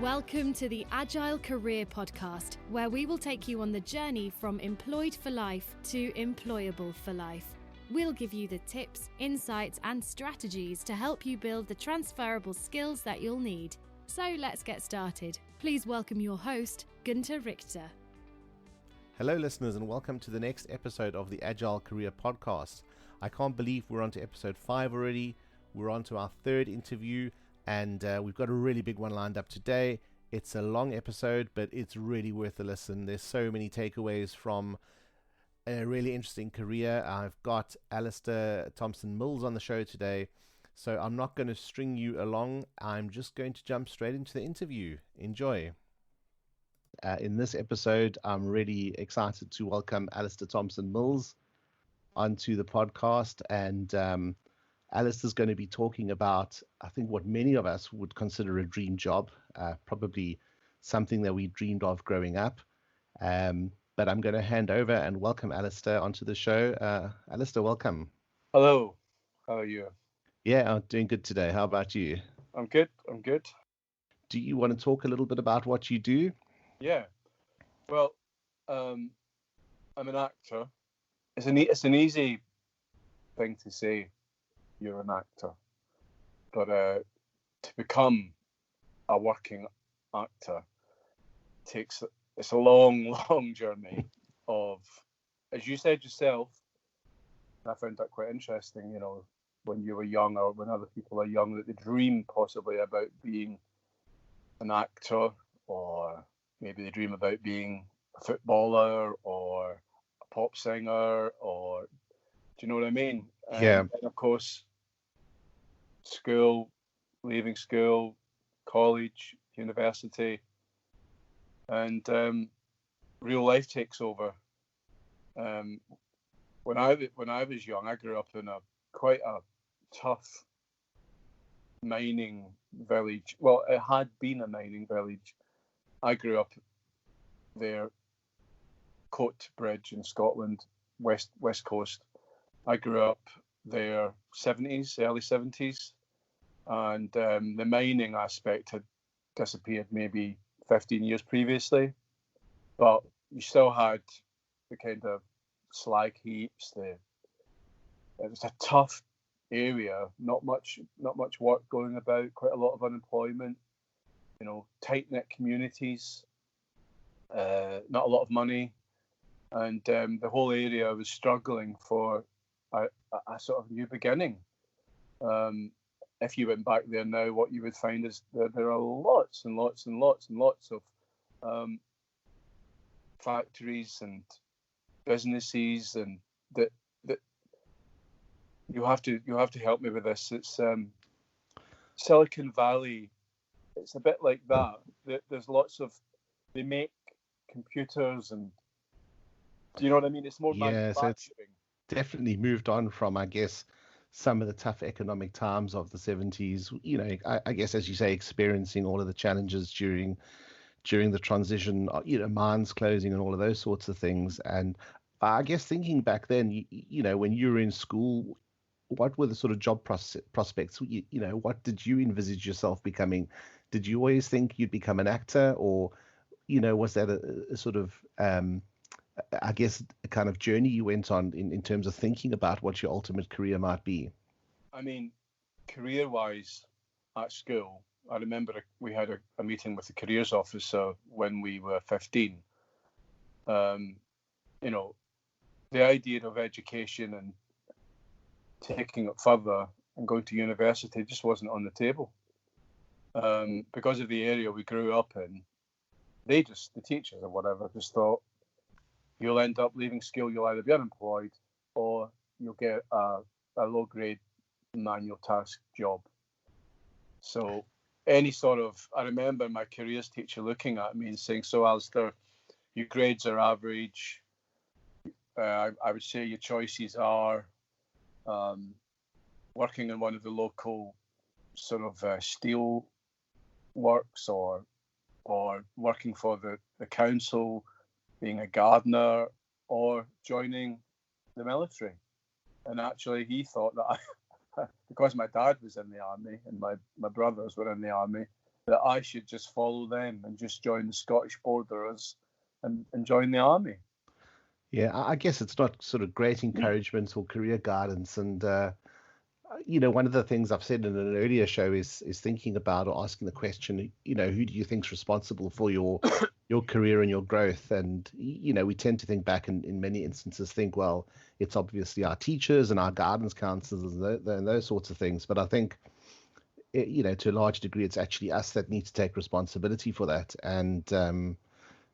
Welcome to the Agile Career Podcast, where we will take you on the journey from employed for life to employable for life. We'll give you the tips, insights, and strategies to help you build the transferable skills that you'll need. So let's get started. Please welcome your host, Günther Richter. Hello listeners, and welcome to the next episode of the Agile Career Podcast. I can't believe we're on to episode 5 already. We're on to our third interview, and we've got a really big one lined up today. It's a long episode, but it's really worth a listen. There's so many takeaways from a really interesting career. I've got Alastair Thomson-Mills on the show today, so I'm not going to string you along. I'm just going to jump straight into the interview. Enjoy. In this episode, I'm really excited to welcome Alastair Thomson-Mills onto the podcast, and Alastair's going to be talking about, I think, what many of us would consider a dream job, probably something that we dreamed of growing up. But I'm going to hand over and welcome Alastair onto the show. Alastair, welcome. Hello. How are you? Yeah, I'm doing good today. How about you? I'm good. Do you want to talk a little bit about what you do? Yeah. Well, I'm an actor. It's an easy thing to say, you're an actor, but to become a working actor it's a long journey of, as you said yourself, I found that quite interesting, you know, when you were young or when other people are young, that they dream possibly about being an actor, or maybe they dream about being a footballer or a pop singer, or do you know what I mean? Yeah. And of course, leaving school, college, university, and real life takes over. When I was young, I grew up in quite a tough mining village. Well, it had been a mining village. I grew up there, Coat Bridge in Scotland, west coast. I grew up there, early 70s, and the mining aspect had disappeared maybe 15 years previously, but you still had the kind of slag heaps. It was a tough area, not much work going about, quite a lot of unemployment, you know, tight-knit communities, not a lot of money, and the whole area was struggling for a sort of new beginning. If you went back there now, what you would find is that there are lots and lots and lots and lots of factories and businesses, and that you have to help me with this. It's Silicon Valley. It's a bit like that. There's lots of, they make computers, and do you know what I mean? It's more manufacturing. So it's definitely moved on from, I guess, some of the tough economic times of the 70s, you know, I guess, as you say, experiencing all of the challenges during the transition, you know, mines closing and all of those sorts of things. And I guess thinking back then, you know, when you were in school, what were the sort of job prospects? You know, what did you envisage yourself becoming? Did you always think you'd become an actor, or, you know, was that a sort of I guess, a kind of journey you went on in terms of thinking about what your ultimate career might be? I mean, career-wise, at school, I remember we had a meeting with the careers officer when we were 15. You know, the idea of education and taking it further and going to university just wasn't on the table. Because of the area we grew up in, the teachers or whatever, just thought, you'll end up leaving school, you'll either be unemployed or you'll get a low-grade manual task job. So any sort of, I remember my careers teacher looking at me and saying, so Alastair, your grades are average. I would say your choices are working in one of the local sort of steel works, or working for the council, being a gardener, or joining the military. And actually he thought that because my dad was in the army and my brothers were in the army, that I should just follow them and just join the Scottish Borderers and join the army. Yeah, I guess it's not sort of great encouragement or career guidance. And, one of the things I've said in an earlier show is thinking about or asking the question, who do you think's responsible for your career and your growth? And, we tend to think back and in many instances think, well, it's obviously our teachers and our guidance counselors and those sorts of things. But I think, to a large degree, it's actually us that need to take responsibility for that. And,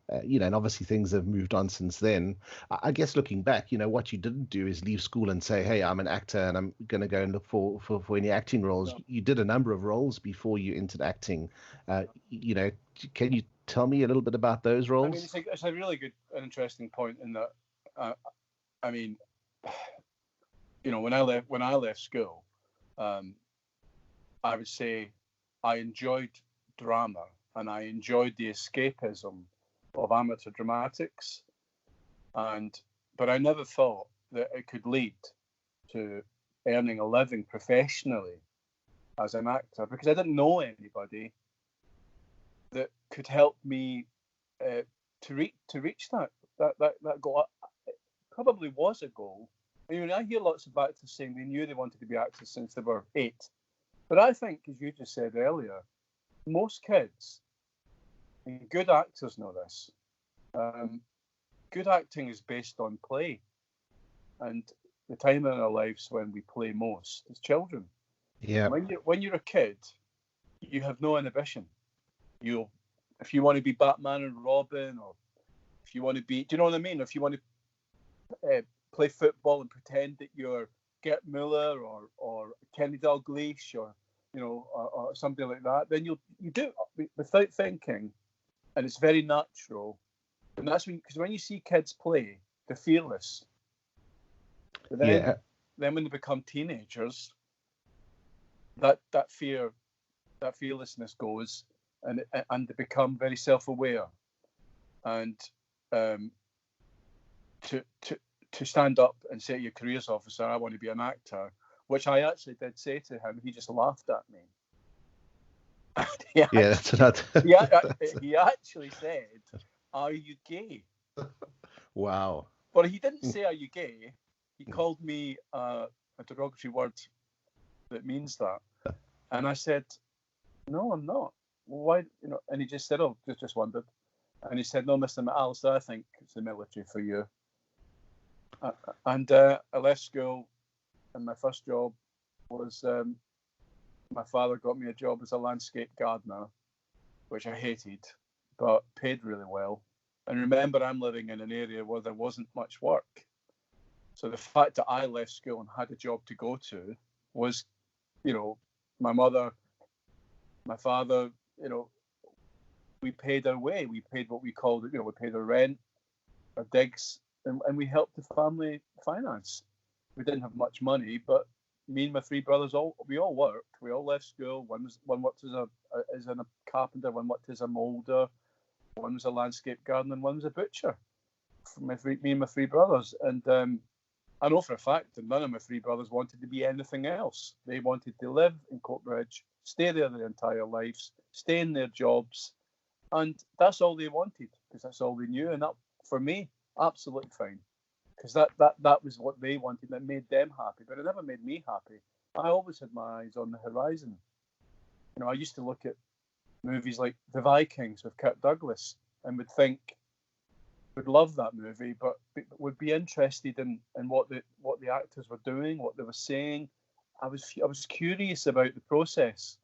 and obviously things have moved on since then. I guess looking back, what you didn't do is leave school and say, hey, I'm an actor and I'm going to go and look for any acting roles. No. You did a number of roles before you entered acting. Can you tell me a little bit about those roles? I mean, it's a really good and interesting point in that, when I left school, I would say I enjoyed drama and I enjoyed the escapism of amateur dramatics, but I never thought that it could lead to earning a living professionally as an actor, because I didn't know anybody that could help me to reach that goal. It probably was a goal. I mean, I hear lots of actors saying they knew they wanted to be actors since they were 8, but I think, as you just said earlier, most kids, and good actors know this, good acting is based on play. And the time in our lives when we play most is children. Yeah. When you're a kid, you have no inhibition. If you want to be Batman and Robin, or if you want to be, do you know what I mean? If you want to play football and pretend that you're Gert Muller or Kenny Dalglish or something like that, then you do it without thinking. And it's very natural. And that's because when you see kids play, they're fearless. But then when they become teenagers, that fearlessness goes, and they become very self-aware. And to stand up and say to your careers officer, I want to be an actor, which I actually did say to him, he just laughed at me. He actually said, "Are you gay?" Wow. But he didn't say, "Are you gay?" He called me a derogatory word that means that, and I said, "No, I'm not." Why? And he just said, "Oh, just wondered." And he said, "No, Mr. Alastair, I think it's the military for you." And I left school, and my first job was. My father got me a job as a landscape gardener, which I hated, but paid really well. And remember, I'm living in an area where there wasn't much work. So the fact that I left school and had a job to go to was, my mother, my father, we paid our way. We paid what we called, we paid our rent, our digs, and we helped the family finance. We didn't have much money, but me and my 3 brothers, we all worked. We all left school. One worked as a carpenter, one worked as a moulder, one was a landscape gardener, and one was a butcher. Me and my 3 brothers. And I know for a fact that none of my 3 brothers wanted to be anything else. They wanted to live in Coatbridge, stay there their entire lives, stay in their jobs, and that's all they wanted, because that's all they knew. And that, for me, absolutely fine. Because that was what they wanted, that made them happy, but it never made me happy. I always had my eyes on the horizon. I used to look at movies like The Vikings with Kirk Douglas and would love that movie, but would be interested in what the actors were doing, what they were saying. I was curious about the process,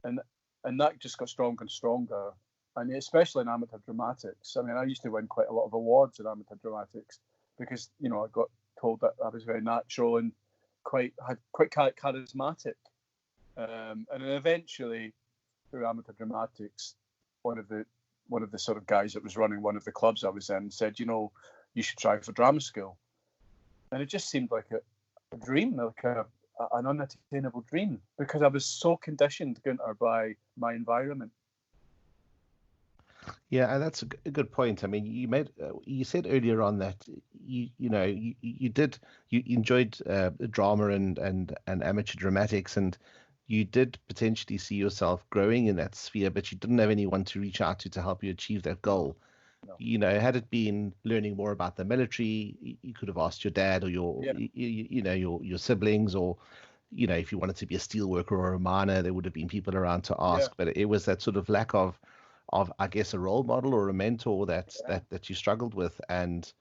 and that just got stronger and stronger, and especially in amateur dramatics. I mean, I used to win quite a lot of awards in amateur dramatics, because I got told that I was very natural and quite charismatic, and then eventually through amateur dramatics, one of the sort of guys that was running one of the clubs I was in said, you should try for drama school, and it just seemed like a dream, like an unattainable dream, because I was so conditioned, Gunter, by my environment. Yeah, and that's a good point. I mean, you said earlier on that you enjoyed drama and amateur dramatics, and you did potentially see yourself growing in that sphere, but you didn't have anyone to reach out to help you achieve that goal. No. Had it been learning more about the military, you could have asked your dad or your siblings, or if you wanted to be a steel worker or a miner, there would have been people around to ask. But it was that sort of lack of I guess a role model or a mentor that you struggled with. And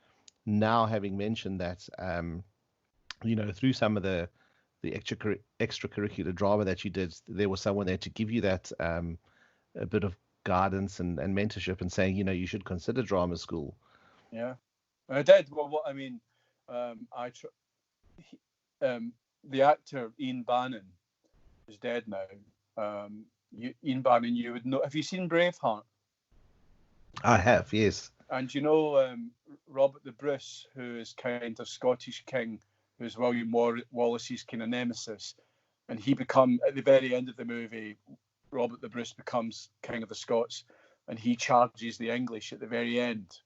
now, having mentioned that, through some of the extracurricular drama that you did, there was someone there to give you that a bit of guidance and mentorship, and saying, you should consider drama school. Yeah, I did. Well, what I mean, the actor Ian Bannon is dead now. Ian Bannon, you would know. Have you seen Braveheart? I have, yes. And Robert the Bruce, who is kind of Scottish king, who's William Wallace's kind of nemesis, and he at the very end of the movie, Robert the Bruce becomes king of the Scots, and he charges the English at the very end.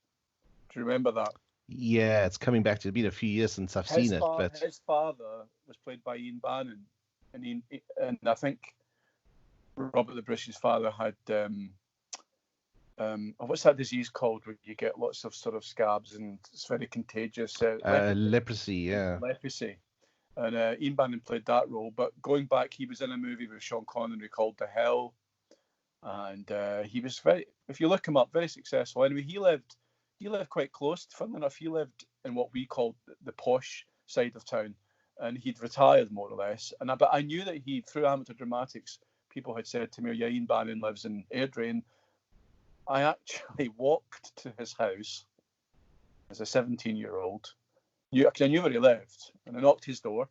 Do you remember that? Yeah, it's coming back to. It's been a few years since I've seen it. But his father was played by Ian Bannon, and I think Robert the Bruce's father had what's that disease called where you get lots of sort of scabs and it's very contagious? Leprosy, yeah. Leprosy. And Ian Bannon played that role. But going back, he was in a movie with Sean Connery called The Hell, and he was if you look him up, very successful. Anyway, he lived quite close. Funnily enough, he lived in what we called the posh side of town, and he'd retired more or less. But I knew that through amateur dramatics, people had said to me, "Yeah, Ian Bannon lives in Airdrie." I actually walked to his house as a 17-year-old. I knew where he lived, and I knocked his door,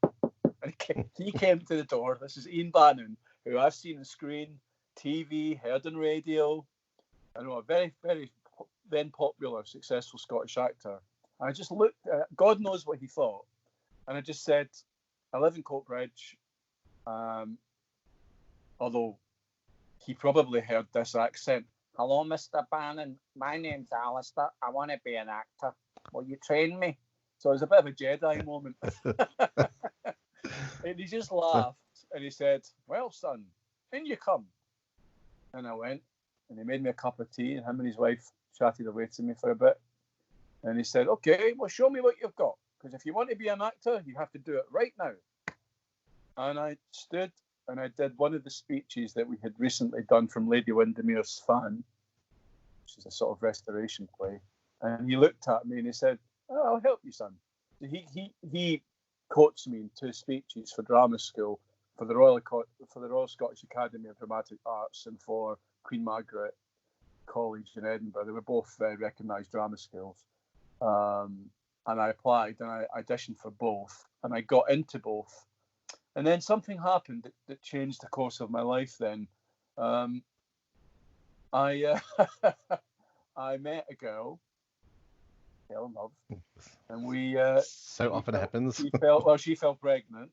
and he came to the door. This is Ian Bannon, who I've seen on screen, TV, heard on radio. I know, a very, very then popular, successful Scottish actor. And I just looked, God knows what he thought, and I just said, I live in Coatbridge, although he probably heard this accent. Hello, Mr. Bannon. My name's Alastair. I want to be an actor. Will you train me? So it was a bit of a Jedi moment. And he just laughed and he said, well, son, in you come. And I went, and he made me a cup of tea, and him and his wife chatted away to me for a bit. And he said, okay, well, show me what you've got. Because if you want to be an actor, you have to do it right now. And I stood and I did one of the speeches that we had recently done from Lady Windermere's Fan, which is a sort of restoration play. And he looked at me and he said, oh, I'll help you, son. So he coached me in 2 speeches for drama school, for the Royal Scottish Academy of Dramatic Arts and for Queen Margaret College in Edinburgh. They were both recognised drama schools. And I applied and I auditioned for both, and I got into both. And then something happened that changed the course of my life then. I I met a girl, fell in love, and we so often happens. She fell pregnant,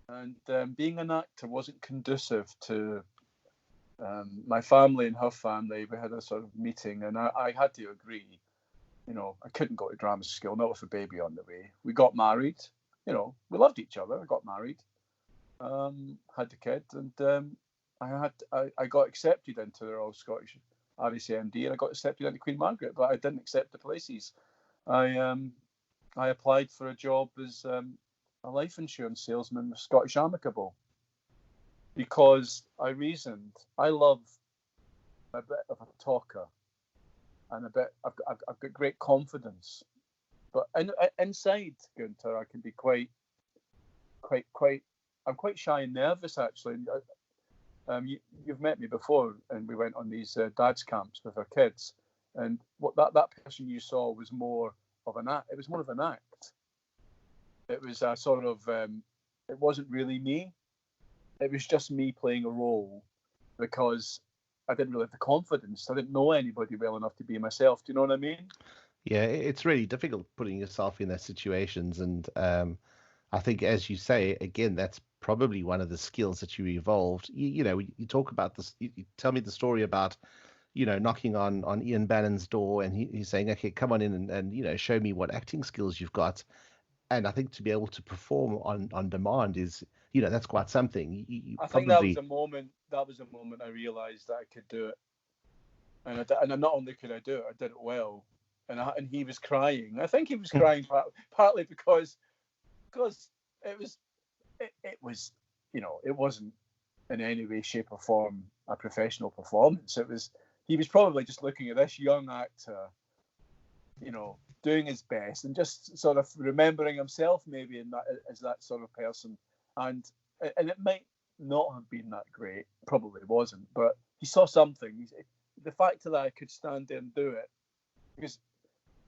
and being an actor wasn't conducive to my family and her family. We had a sort of meeting, and I had to agree. I couldn't go to drama school, not with a baby on the way. We got married. We loved each other. I got married, had the kid, and I got accepted into the Royal Scottish RACMD, and I got accepted into Queen Margaret, but I didn't accept the places. I applied for a job as a life insurance salesman with Scottish Amicable, because I reasoned I love a bit of a talker, and I've got great confidence. But inside, Gunther, I can be quite. I'm quite shy and nervous, actually. You've met me before, and we went on these dad's camps with our kids. And what that person you saw was more of an act. It was more of an act. It was a sort of. It wasn't really me. It was just me playing a role, because I didn't really have the confidence. I didn't know anybody well enough to be myself. Do you know what I mean? Yeah, it's really difficult putting yourself in those situations. And I think, as you say, again, that's probably one of the skills that you evolved. You talk about this, you tell me the story about, knocking on Ian Bannon's door, and he's saying, okay, come on in and show me what acting skills you've got. And I think to be able to perform on demand is, that's quite something. You I think probably. that was a moment I realised that I could do it, and not only could I do it, I did it well. And he was crying. I think he was crying partly because it was, it wasn't in any way, shape, or form a professional performance. He was probably just looking at this young actor, doing his best and just sort of remembering himself maybe as that sort of person. And it might not have been that great, probably wasn't, but he saw something. The fact that I could stand there and do it,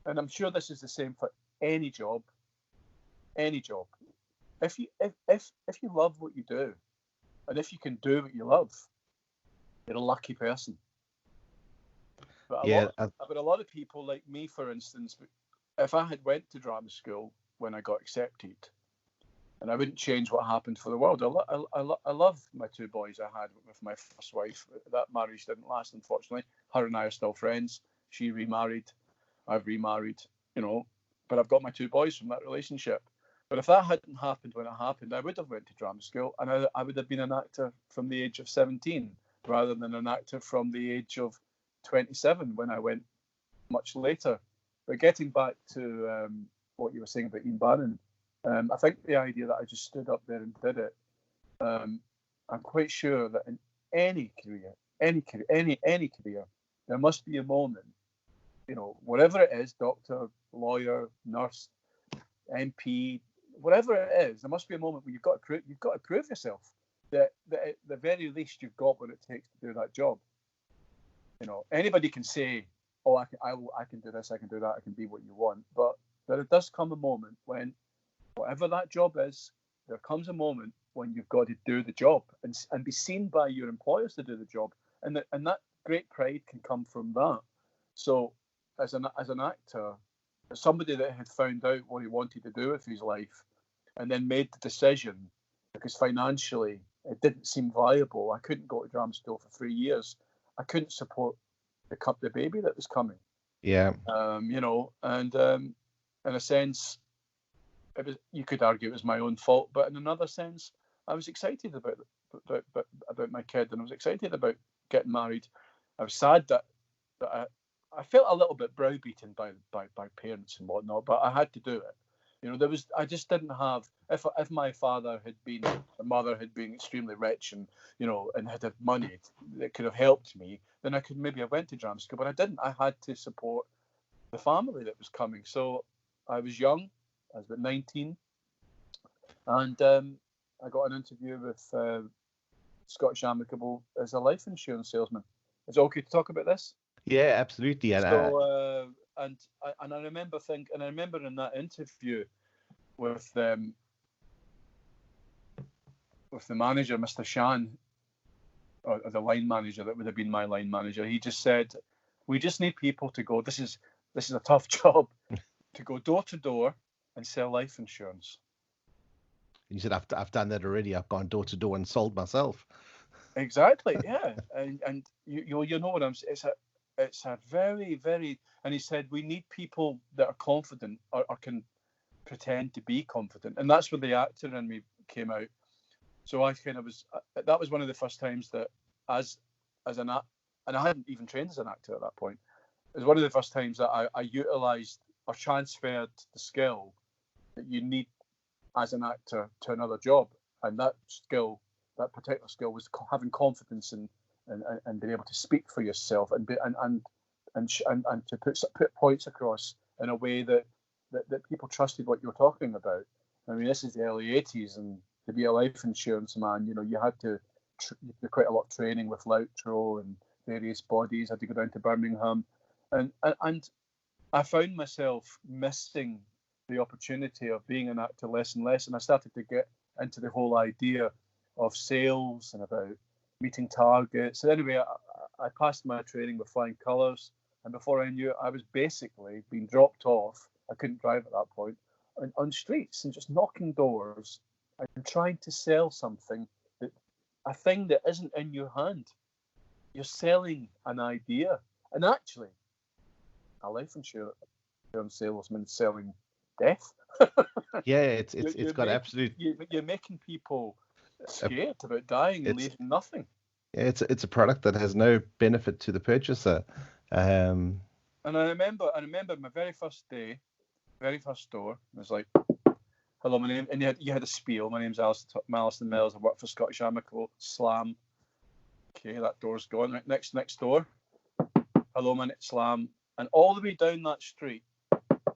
and I'm sure this is the same for any job. If you love what you do, and if you can do what you love, you're a lucky person. But a lot of people like me, for instance, if I had went to drama school when I got accepted, and I wouldn't change what happened for the world. I love my two boys I had with my first wife. That marriage didn't last, unfortunately. Her and I are still friends. She remarried. I've remarried, but I've got my two boys from that relationship. But if that hadn't happened when it happened, I would have went to drama school, and I would have been an actor from the age of 17 rather than an actor from the age of 27 when I went much later. But getting back to what you were saying about Ian Bannon, I think the idea that I just stood up there and did it, I'm quite sure that in any career, there must be a moment, whatever it is, doctor, lawyer, nurse, MP, whatever it is, there must be a moment where you've got to prove yourself that at the very least you've got what it takes to do that job. Anybody can say, "Oh, I can do this, I can do that, I can be what you want," but there does come a moment when, whatever that job is, there comes a moment when you've got to do the job and be seen by your employers to do the job, and that great pride can come from that. So, as an actor, as somebody that had found out what he wanted to do with his life, and then made the decision because financially it didn't seem viable. I couldn't go to drama school for 3 years. I couldn't support the baby that was coming. Yeah. And in a sense, you could argue it was my own fault, but in another sense, I was excited about my kid, and I was excited about getting married. I was sad that I felt a little bit browbeaten by parents and whatnot, but I had to do it. I just didn't have. If my father had been, or mother had been extremely rich and and had money that could have helped me, then I could maybe have went to drama school, but I didn't. I had to support the family that was coming. So I was young. I was about 19, and I got an interview with Scottish Amicable as a life insurance salesman. Is it okay to talk about this? Yeah, absolutely. And so, I remember in that interview with the manager, Mr. Shan, or the line manager that would have been my line manager. He just said, "We just need people to go. This is a tough job, to go door to door and sell life insurance." You said, I've done that already. I've gone door to door and sold myself. Exactly, yeah. And you know what I'm saying. It's a very, very, and he said, we need people that are confident or can pretend to be confident. And that's where the actor in me came out. So I kind of that was one of the first times that as an actor, and I hadn't even trained as an actor at that point. It was one of the first times that I utilised or transferred the skill that you need as an actor to another job. And that particular skill was having confidence and being able to speak for yourself and to put points across in a way that people trusted what you were talking about. I mean, this is the early 80s, and to be a life insurance man, you had to do quite a lot of training with Loutro and various bodies. I had to go down to Birmingham, and I found myself missing the opportunity of being an actor less and less, and I started to get into the whole idea of sales and about meeting targets. So anyway, I passed my training with flying colours, and before I knew it, I was basically being dropped off. I couldn't drive at that point, on streets and just knocking doors and trying to sell something, a thing that isn't in your hand. You're selling an idea, and actually, a life insurance salesman selling death. Yeah, it's You're got absolute. you're making people scared about dying and It's leaving nothing. it's a product that has no benefit to the purchaser. Um, And I remember my very first day, very first store. It was like, hello, my name, and you had a spiel. My name's Alastair Thomson-Mills. I work for Scottish Amicable. Slam. Okay, that door's gone. Right, next door. Hello, my name's Slam. And all the way down that street,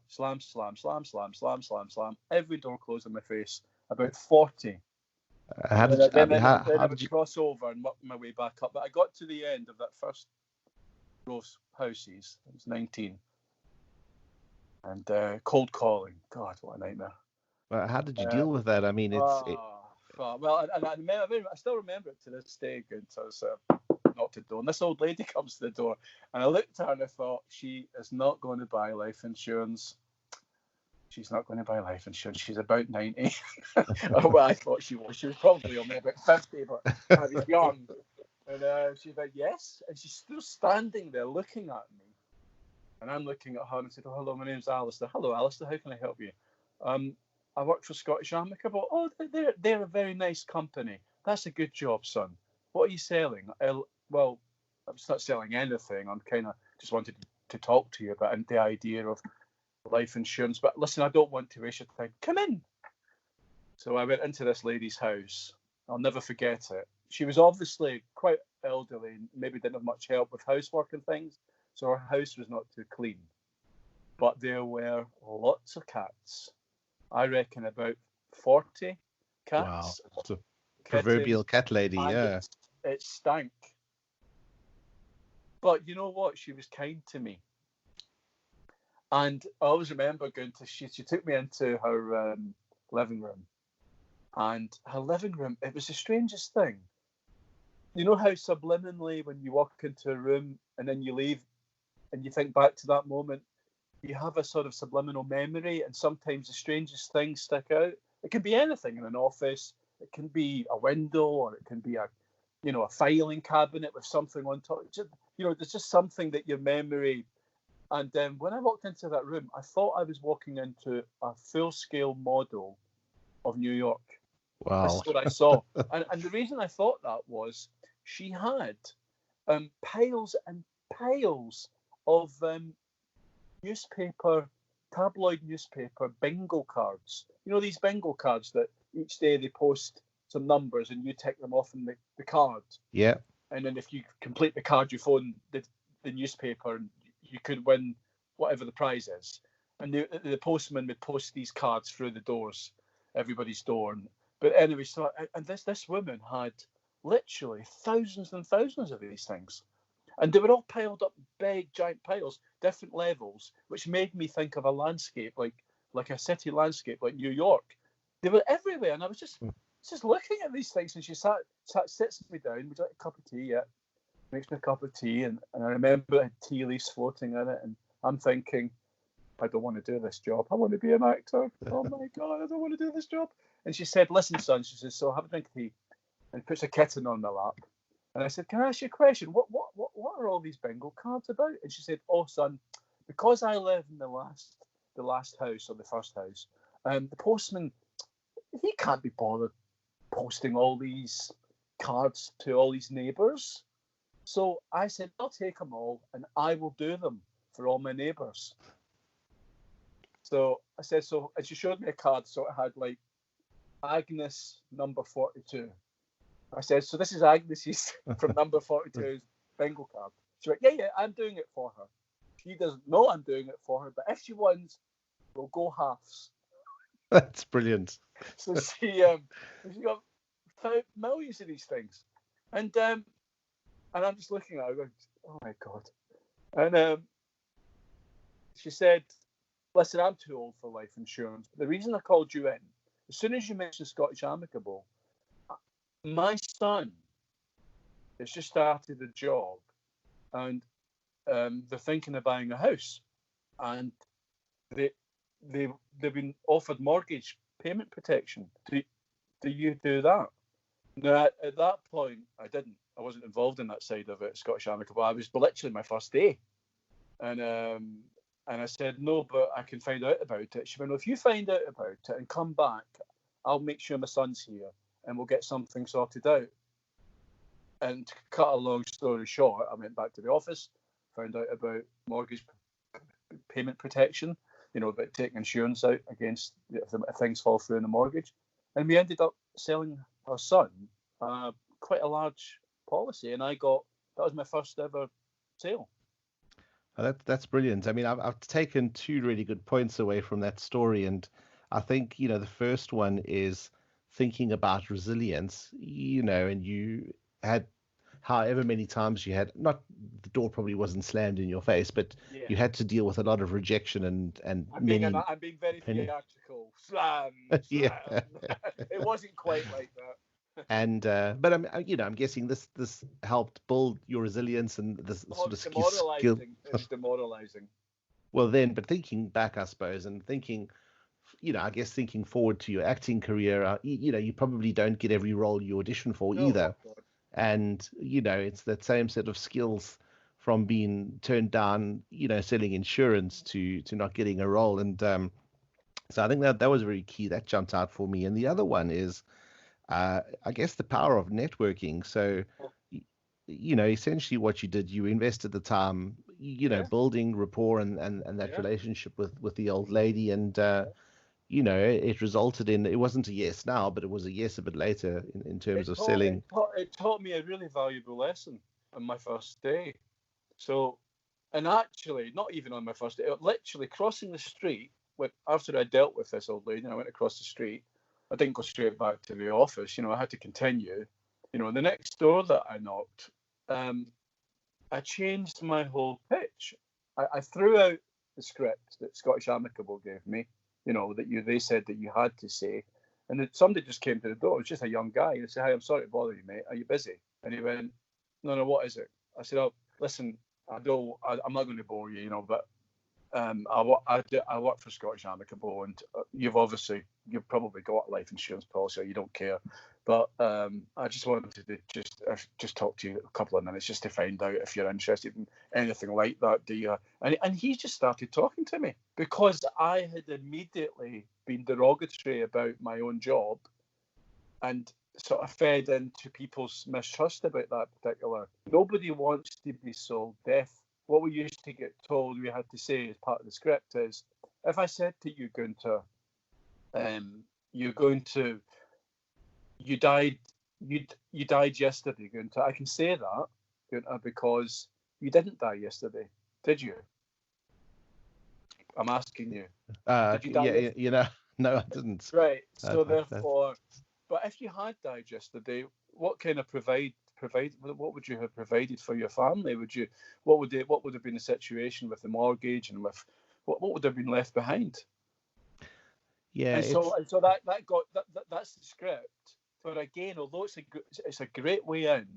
slam, slam, slam, slam, slam, slam, slam. Every door closed in my face. About 40. how And did you, I then, mean, then, I- then how I did would you? cross over and work my way back up. But I got to the end of that first row of houses. I was 19. And cold calling. God, what a nightmare. How did you deal with that? I mean, Well, and I still remember it to this day. Good, so I was knocked at the door, and this old lady comes to the door, and I looked at her and I thought, she is not going to buy life insurance. She's not going to buy life insurance. She's about 90. Well, I thought she was. She was probably only about 50, but I was young. And she's like, yes, and she's still standing there looking at me. And I'm looking at her and I said, oh, hello, my name's Alastair. Hello, Alastair, how can I help you? I work for Scottish Amicable. Oh, they're a very nice company. That's a good job, son. What are you selling? Well, I'm not selling anything. I'm kind of just wanted to talk to you about the idea of life insurance. But listen, I don't want to waste your time. Come in. So I went into this lady's house. I'll never forget it. She was obviously quite elderly and maybe didn't have much help with housework and things. So her house was not too clean. But there were lots of cats. I reckon about 40 wow, cats, it's a kittens, proverbial cat lady. and Yeah. it stank. But you know what? She was kind to me. And I always remember going to, she took me into her living room. And her living room, it was the strangest thing. You know how subliminally when you walk into a room and then you leave and you think back to that moment, you have a sort of subliminal memory, and sometimes the strangest things stick out. It can be anything in an office. It can be a window, or it can be a filing cabinet with something on top. There's just something that your memory. And when I walked into that room, I thought I was walking into a full-scale model of New York. Wow. That's what I saw. And the reason I thought that was she had piles and piles of tabloid newspaper bingo cards. You know, these bingo cards that each day they post some numbers and you tick them off in the card. Yeah. And then if you complete the card, you phone the newspaper and you could win whatever the prize is. And the postman would post these cards through the doors, everybody's door. But anyway, so and this woman had literally thousands and thousands of these things. And they were all piled up, big, giant piles, different levels, which made me think of a landscape, like a city landscape, like New York. They were everywhere, and I was just looking at these things. And she sits me down. Would you like a cup of tea? Yeah, makes me a cup of tea, and I remember it had tea leaves floating in it, and I'm thinking, I don't want to do this job. I want to be an actor. Oh my God, I don't want to do this job. And she said, listen, son, she says, so have a drink of tea, and puts a kitten on my lap. And I said, can I ask you a question? What are all these bingo cards about? And she said, oh, son, because I live in the last house or the first house, the postman, he can't be bothered posting all these cards to all these neighbours. So I said, I'll take them all and I will do them for all my neighbours. So I said, and she showed me a card. So it had like Agnes number 42. I said, so this is Agnes's from number 42's bingo card. She went, yeah, I'm doing it for her. She doesn't know I'm doing it for her, but if she wins, we'll go halves. That's brilliant. So she got millions of these things. And I'm just looking at her going, oh my God. And she said, listen, I'm too old for life insurance. But the reason I called you in, as soon as you mentioned Scottish Amicable, my son has just started a job, and they're thinking of buying a house, and they've been offered mortgage payment protection. Do you do that? No, at that point, I didn't. I wasn't involved in that side of it, Scottish Amicable. I was literally my first day, and And I said, no, but I can find out about it. She went, well, if you find out about it and come back, I'll make sure my son's here and we'll get something sorted out. And to cut a long story short, I went back to the office, found out about mortgage payment protection, about taking insurance out against if things fall through in the mortgage. And we ended up selling our son quite a large policy. And that was my first ever sale. That's brilliant. I mean, I've taken two really good points away from that story. And I think, the first one is thinking about resilience, and you had however many times you had, not the door probably wasn't slammed in your face, but you had to deal with a lot of rejection and I'm being very theatrical. Slam. Yeah. It wasn't quite like that. And but I'm guessing this helped build your resilience and this sort of skill. It's demoralizing. Well, but thinking back, I suppose, and thinking, I guess thinking forward to your acting career, you probably don't get every role you audition for either. And, it's that same set of skills from being turned down, selling insurance to not getting a role. And so I think that was very key. That jumped out for me. And the other one is, I guess, the power of networking. So, essentially what you did, you invested the time, building rapport and that relationship with the old lady. And, it resulted in, it wasn't a yes now, but it was a yes a bit later in terms of selling. It taught me a really valuable lesson on my first day. So, and actually, not even on my first day, literally crossing the street, after I dealt with this old lady, and I went across the street, I didn't go straight back to the office. I had to continue. The next door that I knocked, I changed my whole pitch. I threw out the script that Scottish Amicable gave me, that they said that you had to say. And then somebody just came to the door. It was just a young guy. And I said, "Hi, I'm sorry to bother you, mate. Are you busy?" And he went, No, what is it? I said, "Oh, listen, I'm not going to bore you, but I work for Scottish Amicable, and you've probably got a life insurance policy, or you don't care. But I just wanted to just talk to you a couple of minutes just to find out if you're interested in anything like that. Do you?" And he just started talking to me because I had immediately been derogatory about my own job and sort of fed into people's mistrust about that particular. Nobody wants to be sold death. What we used to get told we had to say as part of the script is, if I said to you, Gunter, you died yesterday, Gunter. I can say that, Gunter, because you didn't die yesterday, did you? I'm asking you. Did you die yesterday? No, I didn't. Right. So therefore, but if you had died yesterday, what kind of what would you have provided for your family? What would have been the situation with the mortgage and with what would have been left behind? Yeah. And so that's the script. But again, although it's a great way in,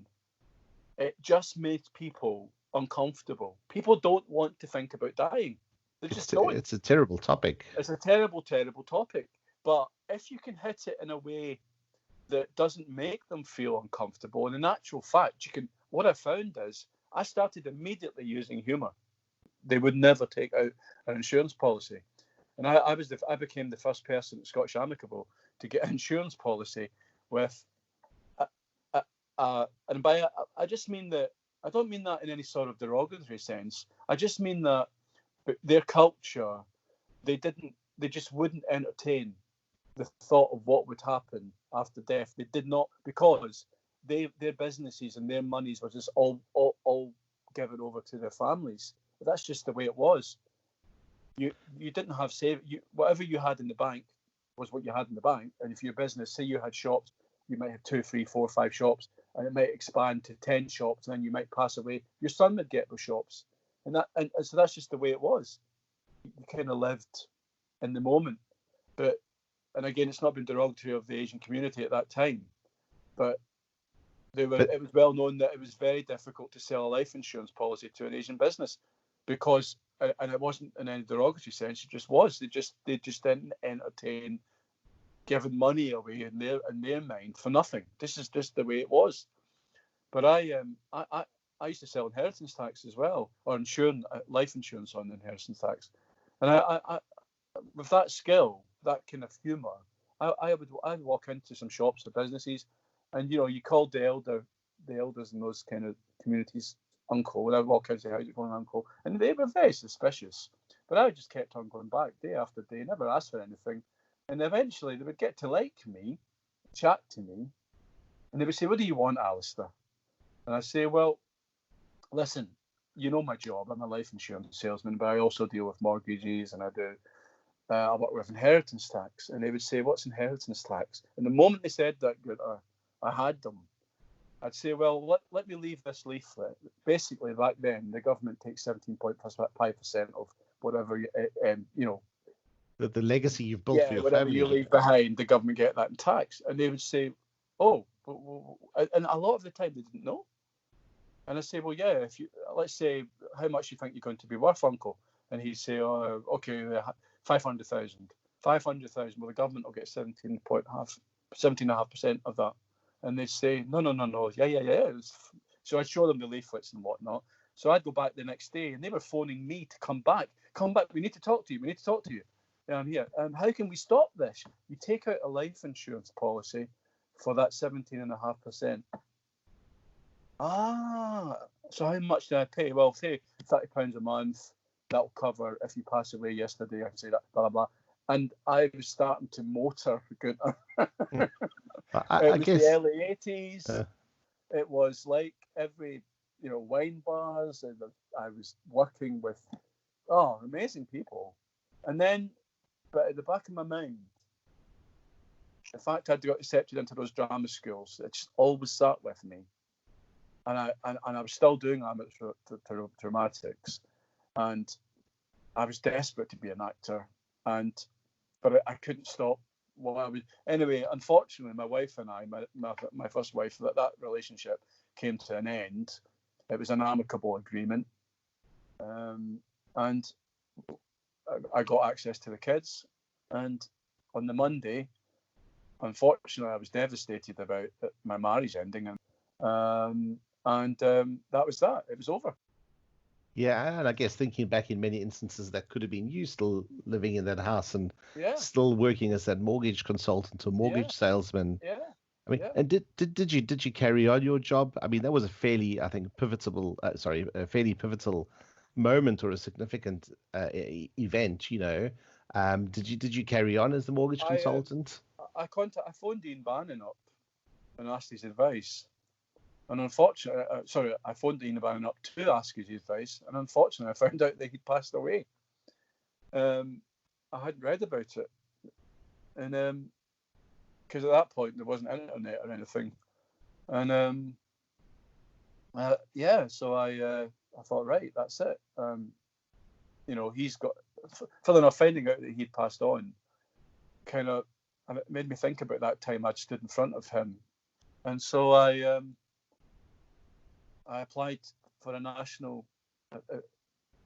it just makes people uncomfortable. People don't want to think about dying. They just don't. It's a terrible topic. It's a terrible, terrible topic. But if you can hit it in a way that doesn't make them feel uncomfortable, and in actual fact, what I found is I started immediately using humour. They would never take out an insurance policy. And I became the first person at Scottish Amicable to get an insurance policy with, and by I just mean that, I don't mean that in any sort of derogatory sense. I just mean that their culture, they just wouldn't entertain the thought of what would happen after death. They did not, because their businesses and their monies were just all given over to their families. But that's just the way it was. You didn't have whatever you had in the bank was what you had in the bank. And if your business, say you had shops, you might have 2, 3, 4, 5 shops, and it might expand to 10 shops, and then you might pass away. Your son would get those shops, and so that's just the way it was. You kind of lived in the moment. And again, it's not been derogatory of the Asian community at that time, but it was well known that it was very difficult to sell a life insurance policy to an Asian business, because, and it wasn't in any derogatory sense, it just was. They just didn't entertain giving money away in their mind for nothing. This is just the way it was. But I I used to sell inheritance tax as well, or insurance, life insurance on inheritance tax. And I with that skill, that kind of humour, I'd walk into some shops or businesses, and you called the elders in those kind of communities uncle. And I'd walk in and say, "How's it going, uncle?" And they were very suspicious. But I just kept on going back day after day, never asked for anything. And eventually they would get to like me, chat to me, and they would say, "What do you want, Alastair?" And I say, "Well, listen, you know my job. I'm a life insurance salesman, but I also deal with mortgages, and I work with inheritance tax." And they would say, "What's inheritance tax?" And the moment they said that, I had them. I'd say, "Well, let me leave this leaflet." Basically, back then, the government takes 17.5% of whatever, The legacy you've built for your whatever family. you leave behind, the government get that in tax. And they would say, "Oh," and a lot of the time they didn't know. And I say, "Well, yeah, let's say, how much you think you're going to be worth, uncle?" And he'd say, "Oh, okay, 500,000. 500,000. Well, the government will get 17.5% of that." And they'd say, "No. Yeah. So I'd show them the leaflets and whatnot. So I'd go back the next day, and they were phoning me to come back. "Come back. We need to talk to you. And I'm here. How can we stop this? You take out a life insurance policy for that 17.5%. So how much do I pay? Well, say £30 a month. That'll cover if you pass away yesterday." I'd say that, blah, blah, blah. And I was starting to motor, Gunnar. I was guess the early 80s. It was like every, wine bars. And I was working with, amazing people. And then, but at the back of my mind, the fact I'd got accepted into those drama schools, it just always sat with me. And I was still doing amateur dramatics, and I was desperate to be an actor, but I couldn't stop. Anyway, unfortunately, my wife and I, my first wife, that relationship came to an end. It was an amicable agreement, and I got access to the kids. And on the Monday, unfortunately, I was devastated about my marriage ending, and that was that. It was over. Yeah, and I guess thinking back, in many instances that could have been you still living in that house and Yeah, still working as that mortgage consultant or mortgage salesman. yeah, I mean, yeah. and did you carry on your job? I mean, that was a fairly, I think, a fairly pivotal moment or a significant event. Did you carry on as the mortgage consultant? I phoned Ian Bannon up and asked his advice. And unfortunately, I phoned Ian Bannon up to ask his advice. And unfortunately, I found out that he'd passed away. I hadn't read about it. And because at that point, there wasn't internet or anything. And so I thought, right, that's it. He's got, further enough, finding out that he'd passed on, kind of, and it made me think about that time I'd stood in front of him. And so I applied for a national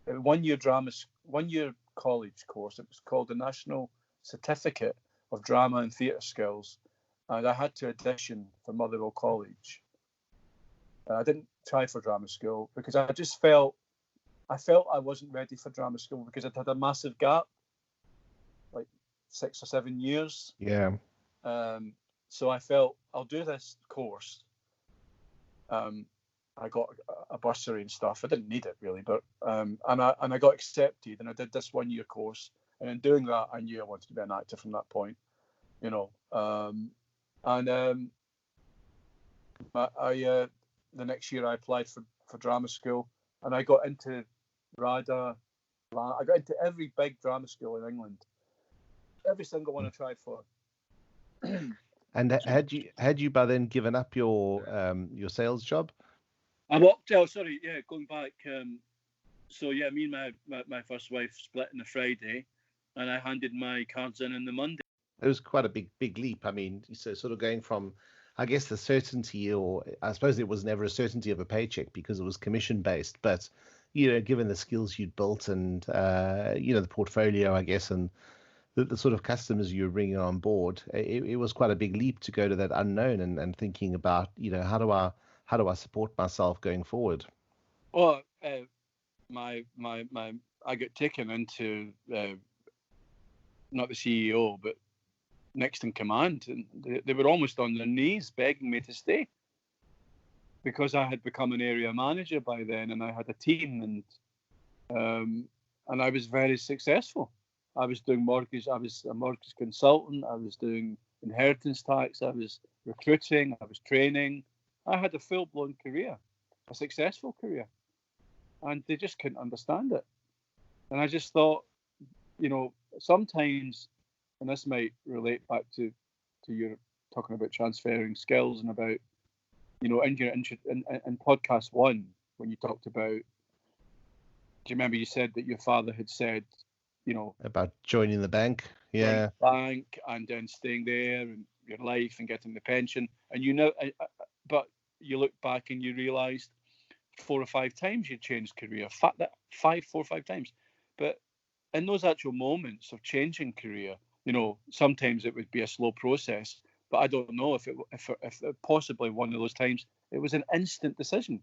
one-year college course. It was called the National Certificate of Drama and Theatre Skills, and I had to audition for Motherwell College. I didn't try for drama school because I just felt I wasn't ready for drama school because I'd had a massive gap, like 6 or 7 years. Yeah. So I felt I'll do this course. I got a bursary and stuff. I didn't need it really, but and I got accepted, and I did this 1-year course. And in doing that, I knew I wanted to be an actor from that point, the next year I applied for drama school, and I got into RADA. I got into every big drama school in England. Every single one I tried for. And had you by then given up your sales job? I walked out. Sorry, yeah, going back. Me and my first wife split on a Friday, and I handed my cards in on the Monday. It was quite a big leap. I mean, so sort of going from, I guess, the certainty, or I suppose it was never a certainty of a paycheck because it was commission based, but given the skills you'd built and the portfolio, I guess, and the sort of customers you were bringing on board, it was quite a big leap to go to that unknown and thinking about how do I support myself going forward. Oh, my I got taken into not the CEO, but next in command, and they were almost on their knees begging me to stay because I had become an area manager by then, and I had a team, and I was very successful. I was doing mortgage. I was a mortgage consultant. I was doing inheritance tax. I was recruiting. I was training. I had a full-blown career, a successful career, and they just couldn't understand it. And I just thought, sometimes, and this might relate back to your talking about transferring skills and about, in podcast 1, when you talked about, do you remember you said that your father had said, about joining the bank? Yeah. Bank and then staying there and your life and getting the pension. And but you look back and you realised 4 or 5 times you changed career. 4 or 5 times. But in those actual moments of changing career, sometimes it would be a slow process. But I don't know if possibly one of those times it was an instant decision.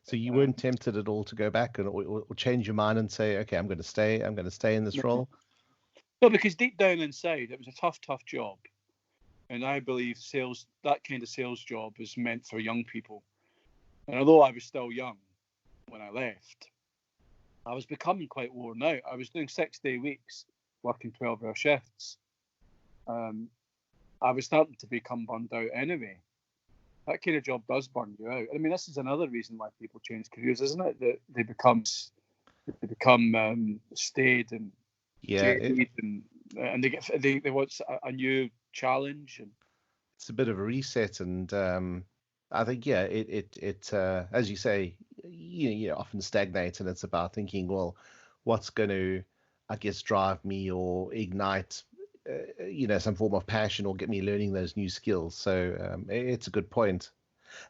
So you weren't tempted at all to go back or change your mind and say, okay, I'm going to stay in this role? No, because deep down inside, it was a tough job. And I believe that kind of sales job is meant for young people. And although I was still young when I left, I was becoming quite worn out. I was doing 6-day weeks, working 12-hour shifts. I was starting to become burned out anyway. That kind of job does burn you out. I mean, this is another reason why people change careers, isn't it? That they become staid and jaded, and they want a new challenge. And it's a bit of a reset, and I think it as you say, you often stagnate, and it's about thinking, well, what's going to, I guess, drive me or ignite some form of passion or get me learning those new skills. So it's a good point.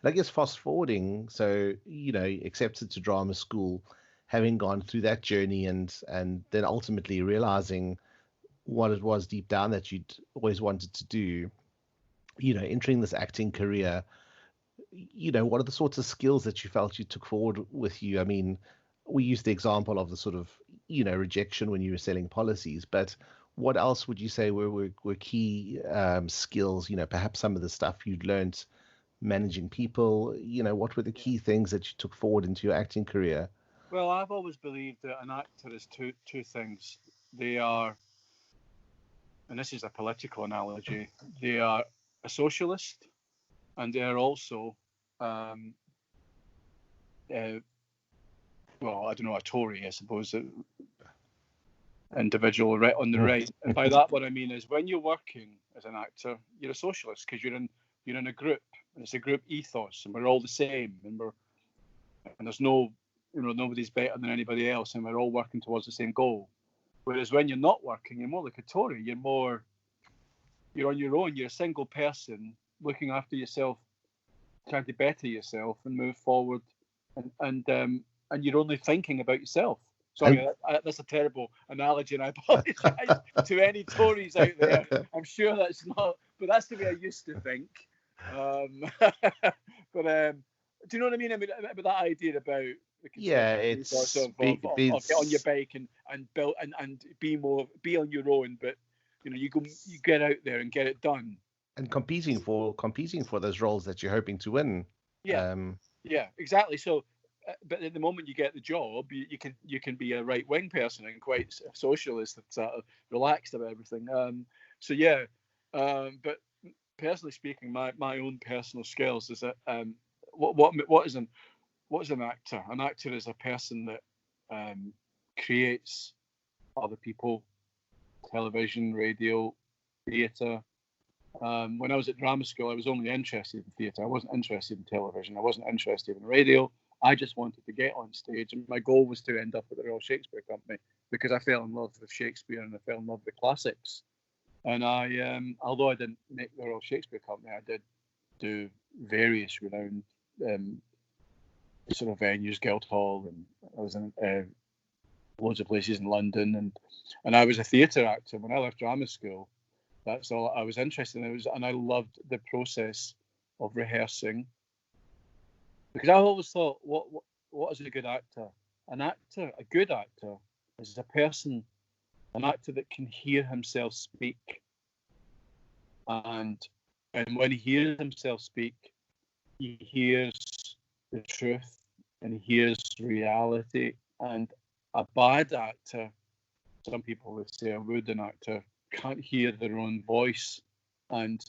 And I guess fast forwarding, so accepted to drama school, having gone through that journey and then ultimately realizing what it was deep down that you'd always wanted to do, entering this acting career, what are the sorts of skills that you felt you took forward with you? I mean, we used the example of the sort of rejection when you were selling policies, but what else would you say were key skills? Perhaps some of the stuff you'd learned managing people. What were the key things that you took forward into your acting career? Well, I've always believed that an actor is two things. They are, and this is a political analogy, they are a socialist, and they are also, well, I don't know, a Tory, I suppose. Individual right on the right, and by that what I mean is when you're working as an actor, you're a socialist because you're in a group, and it's a group ethos, and we're all the same, and there's no, nobody's better than anybody else, and we're all working towards the same goal. Whereas when you're not working, you're more like a Tory. You're on your own. You're a single person looking after yourself, trying to better yourself and move forward, and you're only thinking about yourself. Sorry, that's a terrible analogy, and I apologise to any Tories out there. I'm sure that's not, but that's the way I used to think. But do you know what I mean? I mean, about that idea about it's of get on your bike and build and be on your own, but you get out there and get it done. And competing for those roles that you're hoping to win. Yeah, exactly. So. But at the moment you get the job, you can be a right wing person and quite socialist and sort of relaxed about everything. But personally speaking, my own personal skills is that what is an actor? An actor is a person that creates other people, television, radio, theatre. When I was at drama school, I was only interested in theatre. I wasn't interested in television. I wasn't interested in radio. I just wanted to get on stage, and my goal was to end up at the Royal Shakespeare Company because I fell in love with Shakespeare and I fell in love with classics. And I, although I didn't make the Royal Shakespeare Company, I did do various renowned sort of venues, Guildhall, and I was in loads of places in London, and I was a theatre actor. When I left drama school, that's all I was interested in. And I loved the process of rehearsing, Because I always thought, what is a good actor? A good actor, is a person, an actor that can hear himself speak, and when he hears himself speak, he hears the truth and he hears reality. And a bad actor, some people would say a wooden actor, can't hear their own voice, and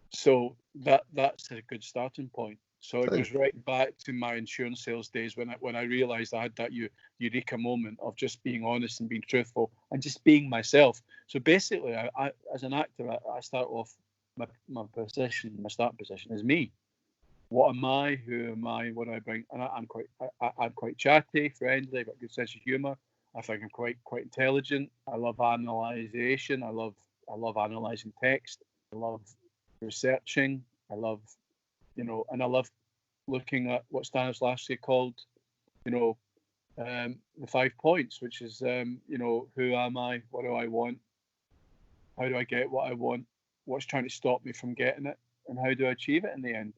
so that's a good starting point. So it goes right back to my insurance sales days when I realised I had that eureka moment of just being honest and being truthful and just being myself. So basically, I as an actor, I start off my starting position is me. What am I? Who am I? What do I bring? And I'm quite chatty, friendly, I've got a good sense of humour. I think I'm quite intelligent. I love analysation. I love analysing text. I love researching. I love, and I love looking at what Stanislavski called, the 5 points, which is, who am I? What do I want? How do I get what I want? What's trying to stop me from getting it? And how do I achieve it in the end?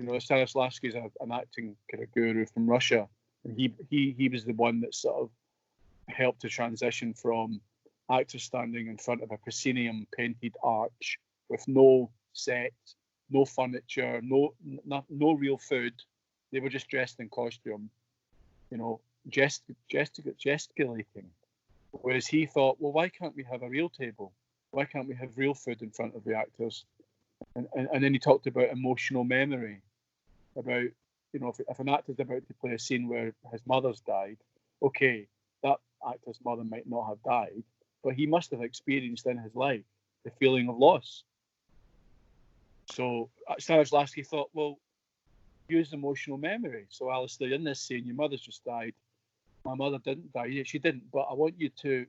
Stanislavski is an acting kind of guru from Russia, and he was the one that sort of helped to transition from actors standing in front of a proscenium painted arch with no set, no furniture, no real food. They were just dressed in costume, gesticulating. Whereas he thought, well, why can't we have a real table? Why can't we have real food in front of the actors? And then he talked about emotional memory, about, if an actor's about to play a scene where his mother's died, okay, that actor's mother might not have died, but he must have experienced in his life the feeling of loss. So Stanislavski thought, well, use emotional memory. So Alastair, in this scene, your mother's just died. My mother didn't die. Yeah, she didn't, but I want you to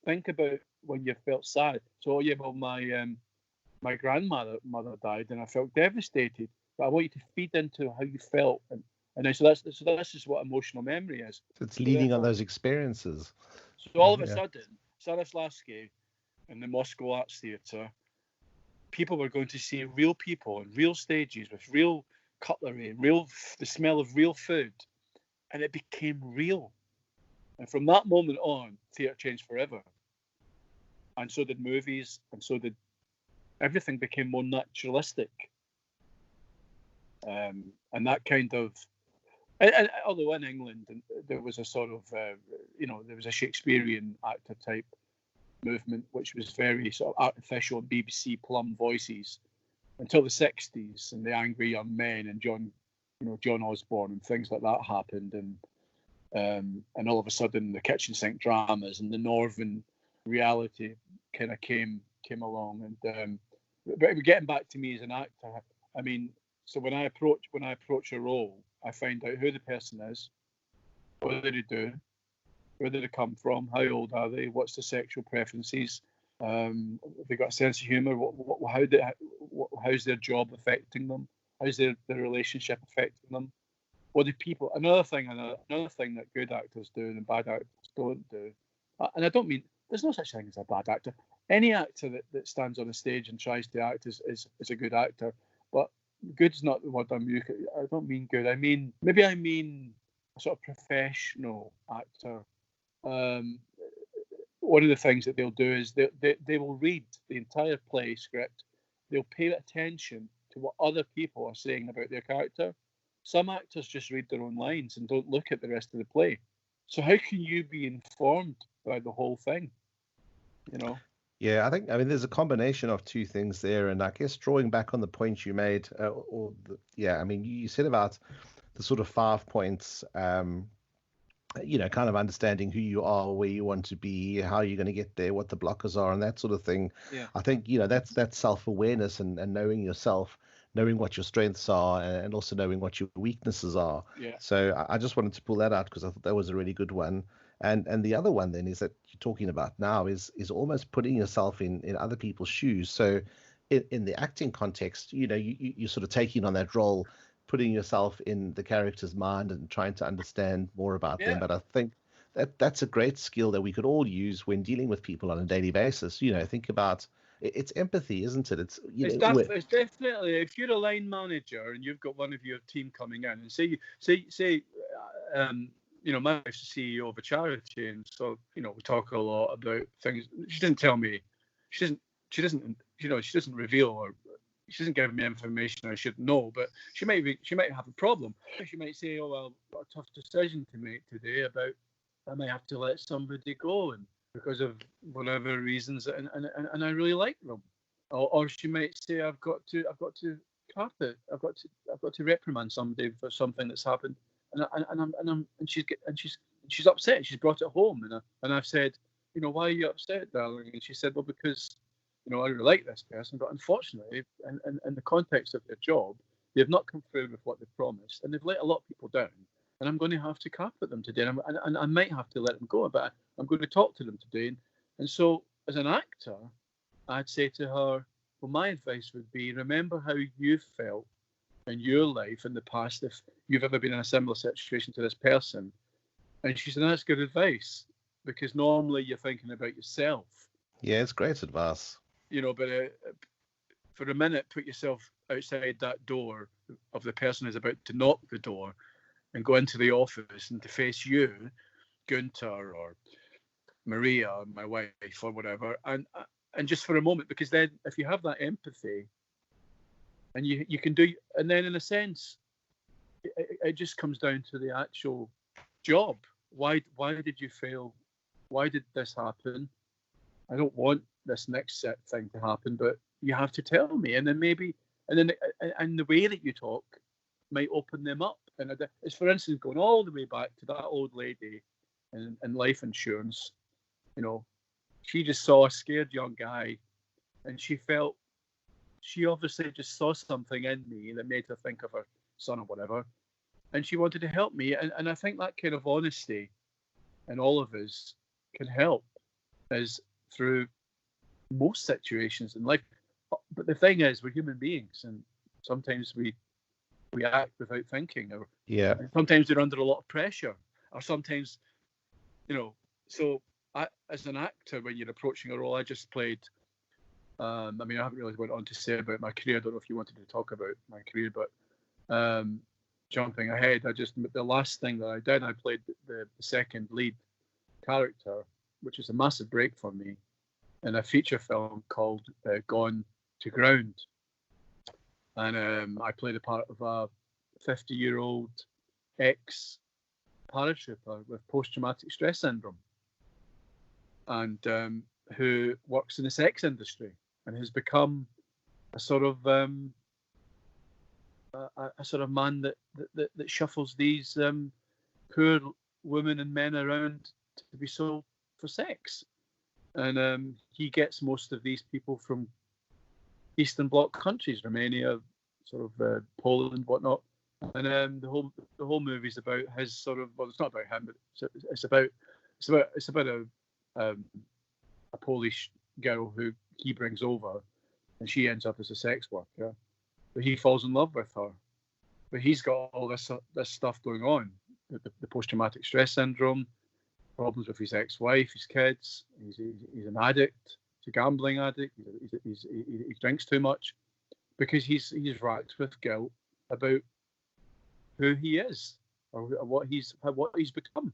think about when you felt sad. So, yeah, well, my grandmother died and I felt devastated. But I want you to feed into how you felt, and so that's just what emotional memory is. So it's leading on those experiences. So all of a sudden, Stanislavski in the Moscow Arts Theatre, people were going to see real people on real stages with real cutlery, the smell of real food, and it became real. And from that moment on, theatre changed forever. And so did movies, and so did everything became more naturalistic. And that kind of, and although in England there was a sort of, there was a Shakespearean actor type movement, which was very sort of artificial BBC plum voices until the 60s, and the Angry Young Men and John Osborne and things like that happened, and all of a sudden the kitchen sink dramas and the Northern reality kind of came along. And but getting back to me as an actor, I mean, so when I approach a role, I find out who the person is, what do they do, where do they come from, how old are they, what's the sexual preferences, have they got a sense of humour, how's their job affecting them, how's their relationship affecting them, what do people. Another thing that good actors do and bad actors don't do, and I don't mean there's no such thing as a bad actor. Any actor that stands on a stage and tries to act is a good actor, but good's not the word I'm using. I don't mean good. I mean a sort of professional actor. One of the things that they'll do is they will read the entire play script. They'll pay attention to what other people are saying about their character. Some actors just read their own lines and don't look at the rest of the play. So how can you be informed by the whole thing? Yeah, I mean, there's a combination of two things there, and I guess drawing back on the point you made, I mean, you said about the sort of 5 points, kind of understanding who you are, where you want to be, how you're going to get there, what the blockers are, and that sort of thing. Yeah. I think, that's self-awareness and knowing yourself, knowing what your strengths are, and also knowing what your weaknesses are. Yeah. So I just wanted to pull that out because I thought that was a really good one. And the other one then is that you're talking about now is almost putting yourself in other people's shoes. So in the acting context, you're sort of taking on that role, putting yourself in the character's mind and trying to understand more about them. But I think that's a great skill that we could all use when dealing with people on a daily basis. Think about it's empathy, isn't it? It's It's definitely, if you're a line manager and you've got one of your team coming in, and say, my wife's the CEO of a charity, and so we talk a lot about things. She doesn't tell me, she doesn't reveal, or she doesn't give me information I should know, but she might have a problem. She might say, "Oh, well, I've got a tough decision to make today about I might have to let somebody go, and because of whatever reasons, and I really like them." Or she might say, "I've got to cap it. I've got to reprimand somebody for something that's happened," and she's upset. She's brought it home, and I've said, "Why are you upset, darling?" And she said, "Well, because I really like this person, but unfortunately, in the context of their job, they've not come through with what they promised, and they've let a lot of people down. And I'm going to have to carpet them today, and I might have to let them go, but I'm going to talk to them today." And so, as an actor, I'd say to her, well, my advice would be, remember how you felt in your life in the past if you've ever been in a similar situation to this person. And she said, that's good advice, because normally you're thinking about yourself. Yeah, it's great advice. But for a minute, put yourself outside that door of the person who's about to knock the door and go into the office and to face you, Gunter or Maria, my wife, or whatever, and just for a moment, because then if you have that empathy and you can do, and then in a sense, it just comes down to the actual job. Why did you fail? Why did this happen? I don't want this next thing to happen, but you have to tell me. And then the way that you talk might open them up. And it's, for instance, going all the way back to that old lady in life insurance. She just saw a scared young guy, and she obviously just saw something in me that made her think of her son or whatever, and she wanted to help me. And I think that kind of honesty in all of us can help us through most situations in life. But the thing is, we're human beings, and sometimes we act without thinking, or sometimes we're under a lot of pressure, or sometimes, so as an actor, when you're approaching a role, I just played, I haven't really went on to say about my career. I don't know if you wanted to talk about my career, but jumping ahead, the last thing that I did, I played the second lead character, which is a massive break for me, in a feature film called Gone to Ground. And I played a part of a 50-year-old ex-paratrooper with post-traumatic stress syndrome, and who works in the sex industry and has become a sort of man that shuffles these poor women and men around to be sold for sex. And he gets most of these people from Eastern Bloc countries, Romania, sort of Poland, whatnot. And the whole movie's about his sort of, well, it's not about him, but it's about a Polish girl who he brings over, and she ends up as a sex worker. But he falls in love with her. But he's got all this stuff going on, the post-traumatic stress syndrome, problems with his ex-wife, his kids. He's an addict. He's a gambling addict. He drinks too much because he's racked with guilt about who he is or what he's become.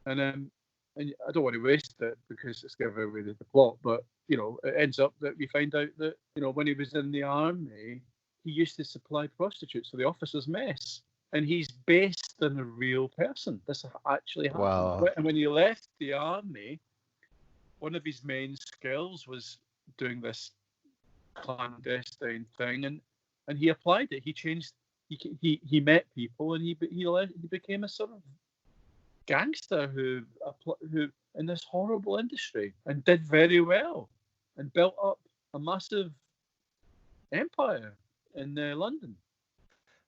And I don't want to waste it because it's giving away the plot, but it ends up that we find out that when he was in the army, he used to supply prostitutes for the officers' mess, and he's based on a real person. This actually happened. Wow. And when he left the army, one of his main skills was doing this clandestine thing, and he applied it. He changed. He met people, and he became a sort of gangster who in this horrible industry, and did very well and built up a massive empire in London.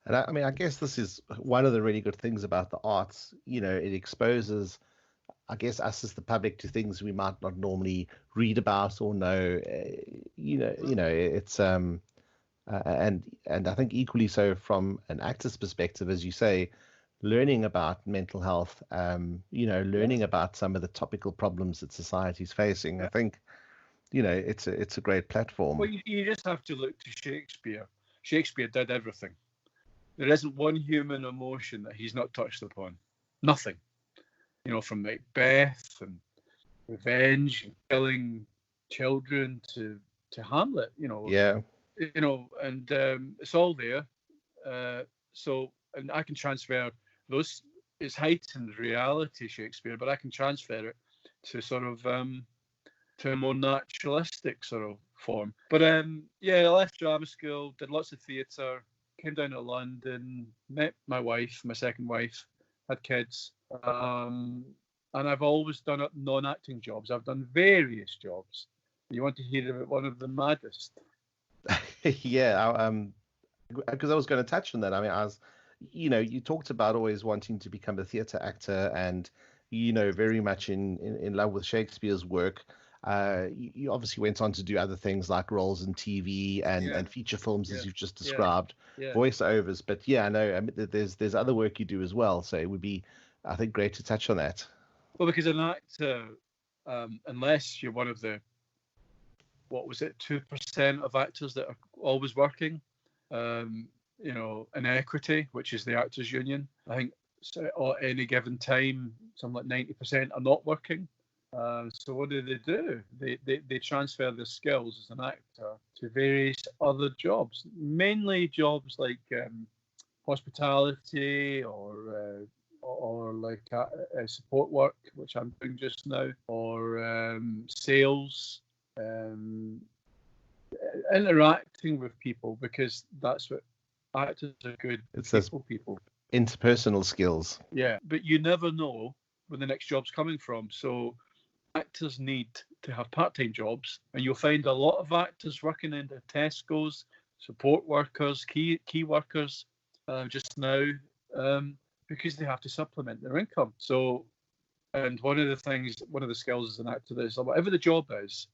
And I guess this is one of the really good things about the arts. It exposes, I guess, us as the public to things we might not normally read about or know. It's and I think equally so from an actor's perspective, as you say, learning about mental health, learning about some of the topical problems that society is facing. I think it's a great platform. Well, you just have to look to Shakespeare. Shakespeare did everything. There isn't one human emotion that he's not touched upon. Nothing. From Macbeth and revenge and killing children to Hamlet. Yeah. And it's all there. And I can transfer those. It's heightened reality, Shakespeare, but I can transfer it to sort of to a more naturalistic sort of form. But I left drama school, did lots of theatre, came down to London, met my wife, my second wife, had kids, and I've always done non-acting jobs. I've done various jobs. You want to hear about one of the maddest? Yeah, because I was going to touch on that. I mean, you talked about always wanting to become a theatre actor, and very much in love with Shakespeare's work. You obviously went on to do other things like roles in TV and feature films, as you've just described, voiceovers. But I know, I mean, there's other work you do as well. So it would be, I think, great to touch on that. Well, because an actor, unless you're one of the, 2% of actors that are always working, in Equity, which is the Actors Union, I think at any given time, something like 90% are not working. So what do? They transfer their skills as an actor to various other jobs, mainly jobs like hospitality or like support work, which I'm doing just now, or sales, interacting with people, because that's what actors are good. It's people. Interpersonal skills. Yeah, but you never know where the next job's coming from. So actors need to have part-time jobs, and you'll find a lot of actors working in the Tesco's, support workers, key workers, just now, because they have to supplement their income. So, and one of the skills as an actor is, whatever the job is,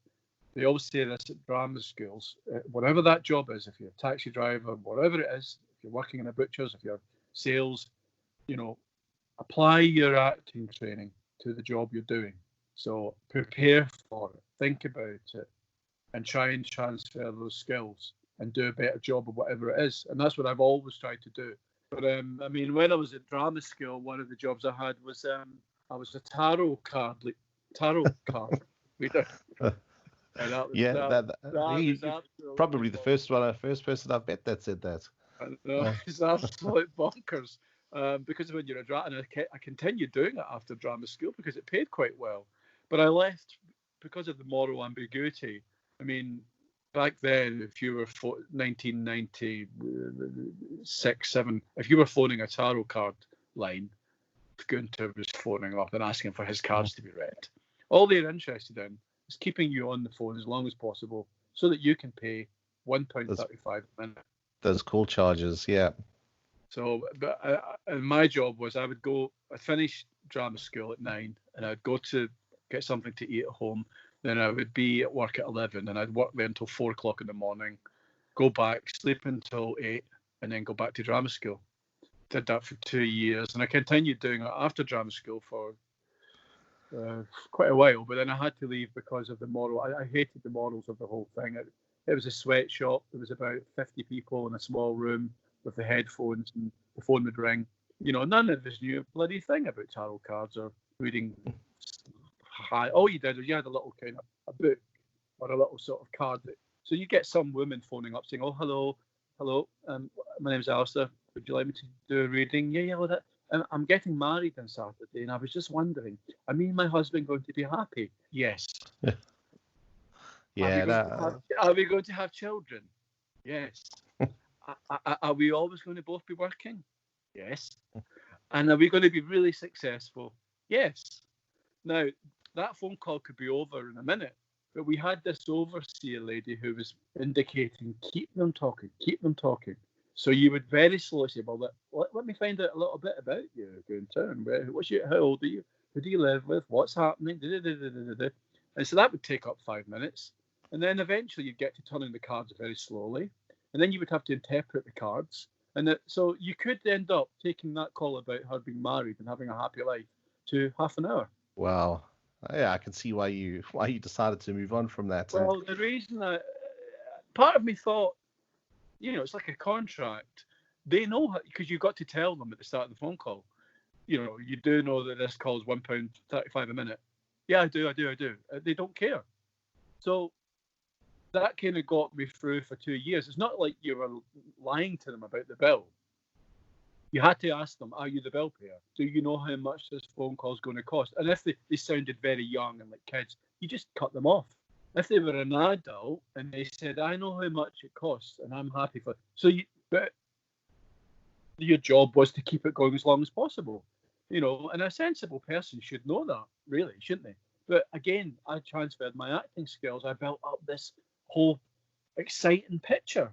they always say this at drama schools, whatever that job is, if you're a taxi driver, whatever it is, if you're working in a butcher's, if you're sales, apply your acting training to the job you're doing. So prepare for it, think about it, and try and transfer those skills and do a better job of whatever it is. And that's what I've always tried to do. But I mean, when I was at drama school, one of the jobs I had was I was a tarot card reader. Probably the first person I've met that said that. It's absolute bonkers. Because when you're a drama, and I continued doing it after drama school because it paid quite well. But I left because of the moral ambiguity. I mean, back then, if you were 1996, 7, if you were phoning a tarot card line, Gunter was phoning up and asking for his cards to be read. All they're interested in is keeping you on the phone as long as possible so that you can pay £1.35 a minute. Those call charges, yeah. So, but my job was I'd finish drama school at 9, and I'd go to get something to eat at home. Then I would be at work at 11, and I'd work there until 4 o'clock in the morning, go back, sleep until 8, and then go back to drama school. Did that for 2 years, and I continued doing it after drama school for quite a while. But then I had to leave because of the moral. I hated the morals of the whole thing. It was a sweatshop. There was about 50 people in a small room with the headphones, and the phone would ring. None of us knew a bloody thing about tarot cards or reading. All you did was you had a little kind of a book or a little sort of card. So you get some woman phoning up saying, "Oh, hello, my name's Alastair. Would you like me to do a reading?" Yeah, well, I'm getting married on Saturday, and I was just wondering, are me and my husband going to be happy? Yes. Yeah. Are we going to have children? Yes. Are we always going to both be working? Yes. And are we going to be really successful? Yes. Now, that phone call could be over in a minute, but we had this overseer lady who was indicating, keep them talking. So you would very slowly say, well, let me find out a little bit about you, Gunter, and how old are you? Who do you live with? What's happening? And so that would take up 5 minutes. And then eventually you'd get to turning the cards very slowly. And then you would have to interpret the cards. And so you could end up taking that call about her being married and having a happy life to half an hour. Wow. Yeah, I can see why you decided to move on from that. Well, the reason part of me thought, it's like a contract. They know, because you got to tell them at the start of the phone call. You do know that this call is £1.35 a minute. Yeah, I do. They don't care. So that kind of got me through for 2 years. It's not like you were lying to them about the bill. You had to ask them, are you the bill payer? Do you know how much this phone call is going to cost? And if they sounded very young and like kids, you just cut them off. If they were an adult and they said, I know how much it costs and I'm happy for it. But your job was to keep it going as long as possible. And a sensible person should know that, really, shouldn't they? But again, I transferred my acting skills. I built up this whole exciting picture,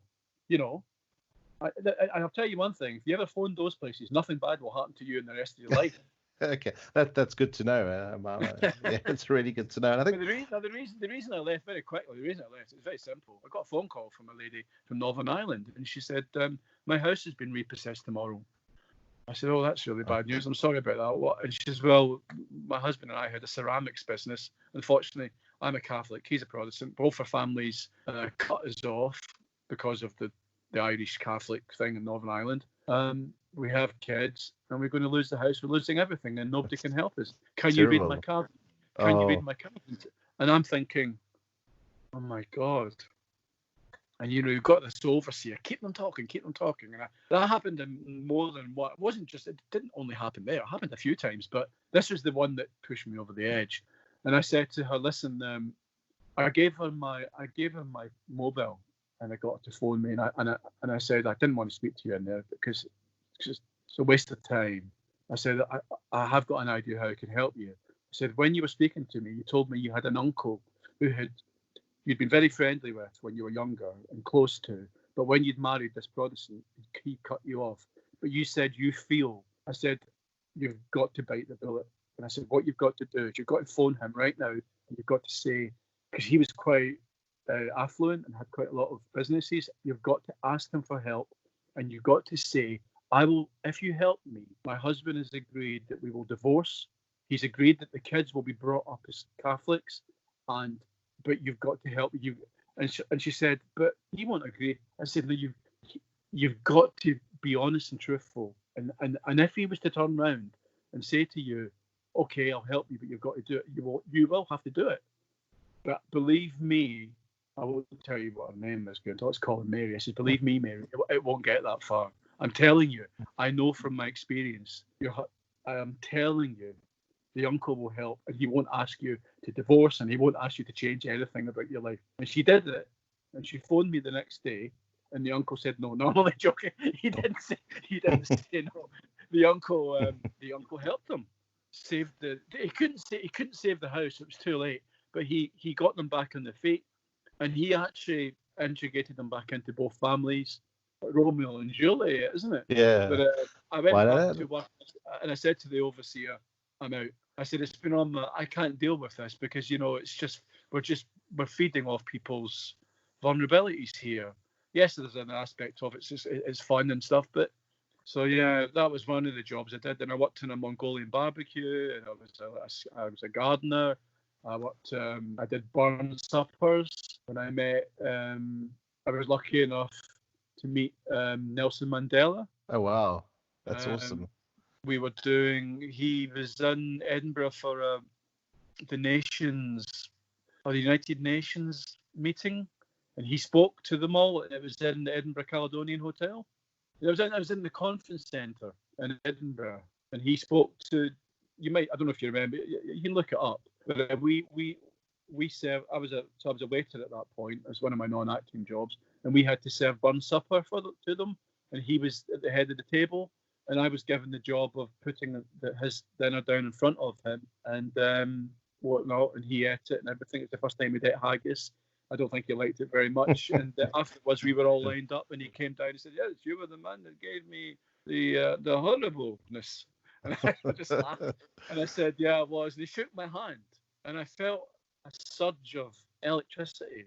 I'll tell you one thing: if you ever phone those places, nothing bad will happen to you in the rest of your life. Okay, that's good to know. Yeah, it's really good to know. And I think the reason I left very quickly, is very simple. I got a phone call from a lady from Northern Ireland, and she said, "My house has been repossessed tomorrow." I said, "Oh, that's really bad news. I'm sorry about that." What? And she says, "Well, my husband and I had a ceramics business. Unfortunately, I'm a Catholic. He's a Protestant. Both our families cut us off because of the Irish Catholic thing in Northern Ireland. We have kids, and we're going to lose the house. We're losing everything, and nobody can help us. Can you read my card? Can you read my card?" And I'm thinking, "Oh my God!" And you've got this overseer. Keep them talking. And that happened in more than one. It didn't only happen there. It happened a few times, but this was the one that pushed me over the edge. And I said to her, "Listen, I gave her my mobile, and I got her to phone me, and I said I didn't want to speak to you in there because it's a waste of time. I said I have got an idea how I can help you. I said, when you were speaking to me, you told me you had an uncle who you'd been very friendly with when you were younger and close to, but when you'd married this Protestant, he cut you off. But you said you feel." I said, "You've got to bite the bullet." And I said, "What you've got to do is you've got to phone him right now, and you've got to say," because he was quite affluent and had quite a lot of businesses, "you've got to ask him for help, and you've got to say, I will, if you help me, my husband has agreed that we will divorce. He's agreed that the kids will be brought up as Catholics, but you've got to help you." And she said, "But he won't agree." I said, "No, you've got to be honest and truthful. And if he was to turn around and say to you, okay, I'll help you, but you've got to do it, you will have to do it. But believe me," I won't tell you what her name is. Let's call her Mary. I said, "Believe me, Mary, it won't get that far. I'm telling you. I know from my experience. I am telling you, the uncle will help, and he won't ask you to divorce, and he won't ask you to change anything about your life." And she did it, and she phoned me the next day, and the uncle said no. No, I'm only joking. He didn't say no. The uncle helped him. He couldn't save the house. It was too late. But he got them back on the feet, and he actually integrated them back into both families. Romeo and Juliet, isn't it? Yeah. But I went back to work, and I said to the overseer, "I'm out." I said, "It's been on I can't deal with this because it's just we're feeding off people's vulnerabilities here. Yes, there's an aspect of it's fun and stuff, but." So yeah, that was one of the jobs I did. And I worked in a Mongolian barbecue, and I was a gardener. I did burn suppers. When I met, I was lucky enough to meet Nelson Mandela. Oh wow, that's awesome. He was in Edinburgh for the United Nations meeting, and he spoke to them all. It was in the Edinburgh Caledonian Hotel. I was in the conference centre in Edinburgh, and he spoke to. I don't know if you remember. You can look it up. But we served. I was a waiter at that point. It was one of my non-acting jobs, and we had to serve burn supper to them. And he was at the head of the table, and I was given the job of putting his dinner down in front of him and whatnot, and he ate it and everything. It's the first time he'd ate haggis. I don't think he liked it very much. And afterwards, we were all lined up, and he came down and said, "Yes, you were the man that gave me the horribleness." And I just laughed. And I said, "Yeah, I was." And he shook my hand, and I felt a surge of electricity.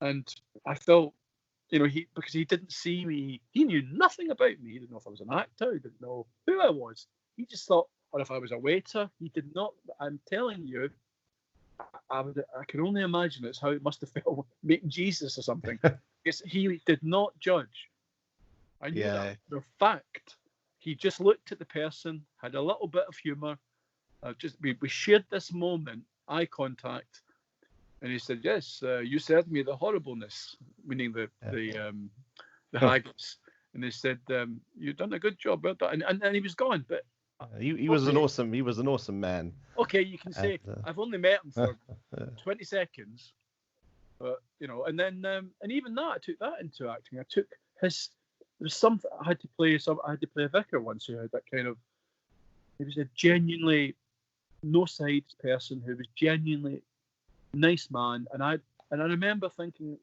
And I felt, because he didn't see me, he knew nothing about me. He didn't know if I was an actor. He didn't know who I was. He just thought or if I was a waiter, he did not. I'm telling you, I can only imagine it's how it must have felt meeting Jesus or something. Because he did not judge. I knew that for a fact. He just looked at the person, had a little bit of humour. We shared this moment, eye contact, and he said, "Yes, you served me the horribleness," meaning the haggis. And they said, "You've done a good job," and he was gone. But he was an awesome man. Okay, you can say I've only met him for 20 seconds, but and then and even that, I took that into acting. I took his. There's something I had to play. I had to play a vicar once who had that kind of. He was a genuinely no sides person who was genuinely nice man, and I remember thinking,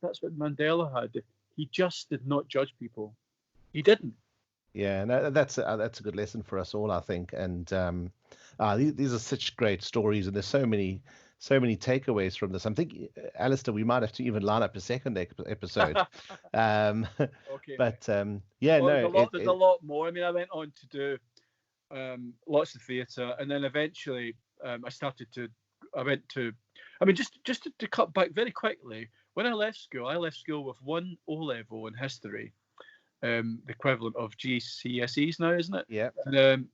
that's what Mandela had. He just did not judge people. He didn't. Yeah, no, that's a good lesson for us all, I think. And these are such great stories, and there's so many takeaways from this. I'm thinking, Alastair, we might have to even line up a second episode. Okay. But there's a lot more. I mean, I went on to do lots of theatre, and then eventually I went to. I mean, just to cut back very quickly. When I left school with 1 O-level in history. The equivalent of GCSEs now, isn't it? Yeah.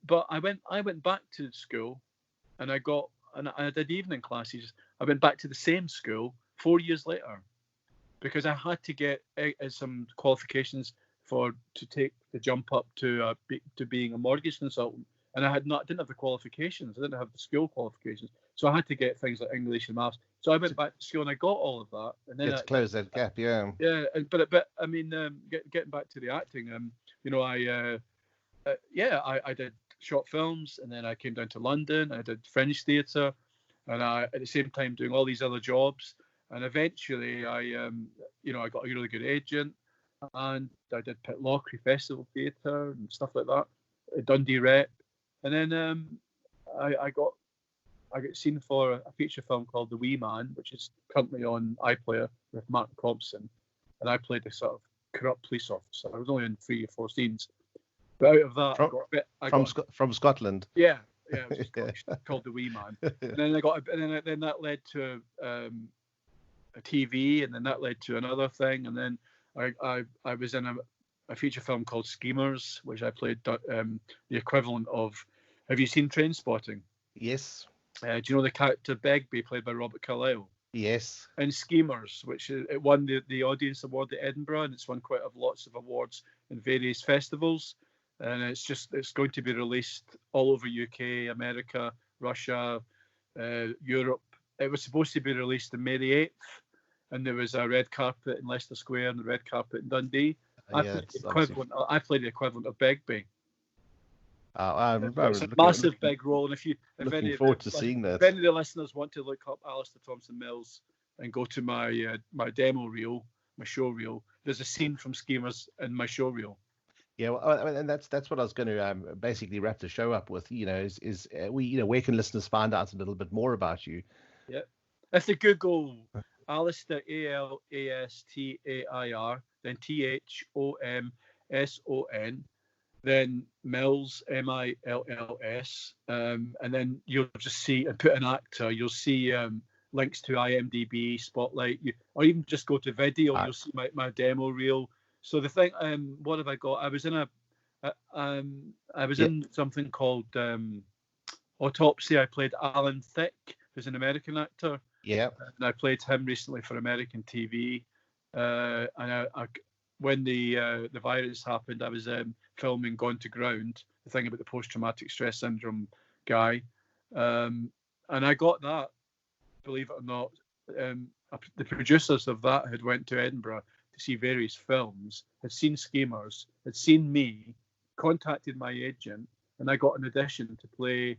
But I went back to school, and I did evening classes. I went back to the same school 4 years later, because I had to get some qualifications to take the jump up to being a mortgage consultant, and I didn't have the qualifications. I didn't have the school qualifications, so I had to get things like English and maths. So I went back to school and I got all of that, and then to close that gap. Yeah. Yeah, but I mean, getting back to the acting, I did short films, and then I came down to London. I did French theatre, and at the same time doing all these other jobs. And eventually, I got a really good agent, and I did Pitlochry Festival Theatre and stuff like that, Dundee Rep, and then I got seen for a feature film called The Wee Man, which is currently on iPlayer with Martin Compson, and I played a sort of corrupt police officer. I was only in 3 or 4 scenes, but out of that, from Scotland. Yeah, it was called The Wee Man. And then then that led to a TV, and then that led to another thing, and then I was in a feature film called Schemers, which I played the equivalent of. Have you seen Trainspotting? Yes. Do you know the character Begbie, played by Robert Carlyle? Yes. And Schemers, which it won the Audience Award at Edinburgh, and it's won quite lots of awards in various festivals. And it's going to be released all over UK, America, Russia, Europe. It was supposed to be released on May the 8th, and there was a red carpet in Leicester Square and the red carpet in Dundee. I played the equivalent of Begbie. It's a massive big role, and looking forward to seeing that. If any of the listeners want to look up Alastair Thomson-Mills and go to my demo reel, my show reel, there's a scene from Schemers in my show reel. Yeah, well, and that's what I was going to basically wrap the show up with. Where can listeners find out a little bit more about you? Yeah, if they Google Alastair Alastair, then Thomson, then Mills Mills, and then you'll just see, and put an actor, you'll see links to IMDb, Spotlight, or even just go to video, you'll see my demo reel. So the thing, what have I got? I was in in something called Autopsy. I played Alan Thicke, who's an American actor. Yeah. And I played him recently for American TV. And when the virus happened, I was filming Gone to Ground, the thing about the post-traumatic stress syndrome guy. And I got that, believe it or not. The producers of that had went to Edinburgh to see various films, had seen Schemers, had seen me, contacted my agent, and I got an audition to play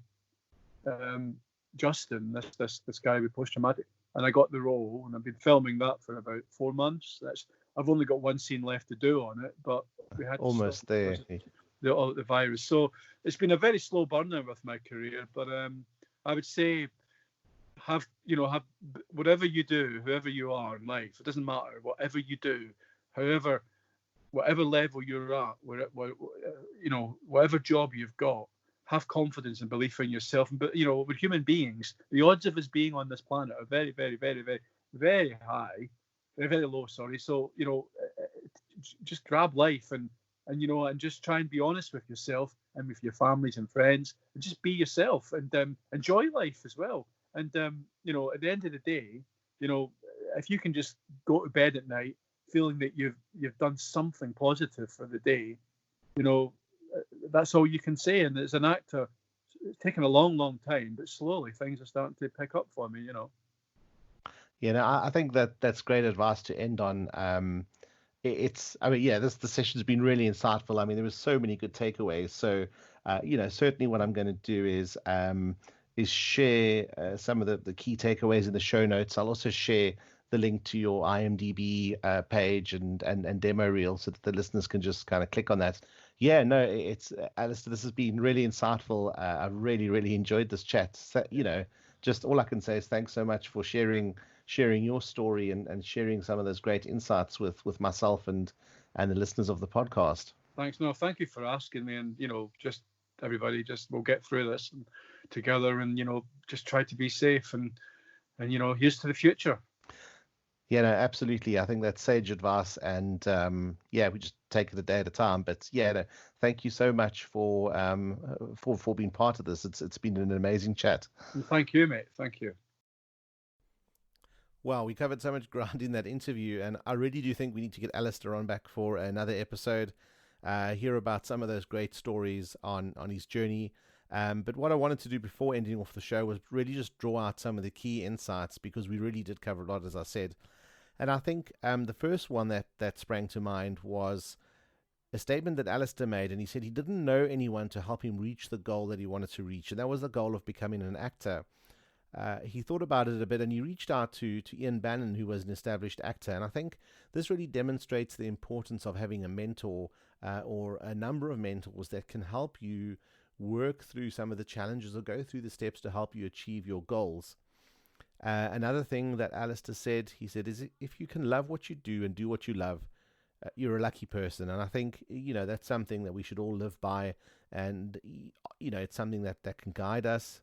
Justin, this guy with post-traumatic, and I got the role, and I've been filming that for about 4 months. I've only got 1 scene left to do on it, but we had almost there. The virus, so it's been a very slow burner with my career. But I would say, have whatever you do, whoever you are in life, it doesn't matter. Whatever you do, whatever level you're at, whatever job you've got, have confidence and belief in yourself. But we're human beings. The odds of us being on this planet are very, very, very, very, very high, very, very low. Sorry. So just grab life and just try and be honest with yourself and with your families and friends, and just be yourself and enjoy life as well. And at the end of the day, if you can just go to bed at night feeling that you've done something positive for the day, that's all you can say. And as an actor, it's taken a long, long time, but slowly things are starting to pick up for me. I think that's great advice to end on. This the session's been really insightful. I mean, there was so many good takeaways. So, certainly what I'm going to do is share some of the key takeaways in the show notes. I'll also share the link to your IMDb page and demo reel so that the listeners can just kind of click on that. Yeah, no, it's Alastair, this has been really insightful. I've really, really enjoyed this chat. So, just all I can say is thanks so much for sharing your story and sharing some of those great insights with myself and the listeners of the podcast. Thanks. No, thank you for asking me. And, just everybody, we'll get through this together and, just try to be safe and here's to the future. Yeah, no, absolutely. I think that's sage advice, and we just take it a day at a time. But thank you so much for being part of this. It's been an amazing chat. Thank you, mate. Thank you. Wow, we covered so much ground in that interview, and I really do think we need to get Alastair on back for another episode, hear about some of those great stories on his journey. But what I wanted to do before ending off the show was really just draw out some of the key insights, because we really did cover a lot, as I said. And I think the first one that sprang to mind was a statement that Alastair made, and he said he didn't know anyone to help him reach the goal that he wanted to reach, and that was the goal of becoming an actor. He thought about it a bit, and he reached out to Ian Bannon, who was an established actor. And I think this really demonstrates the importance of having a mentor or a number of mentors that can help you work through some of the challenges or go through the steps to help you achieve your goals. Another thing that Alastair said, he said, is if you can love what you do and do what you love, you're a lucky person. And I think, that's something that we should all live by. And, it's something that can guide us.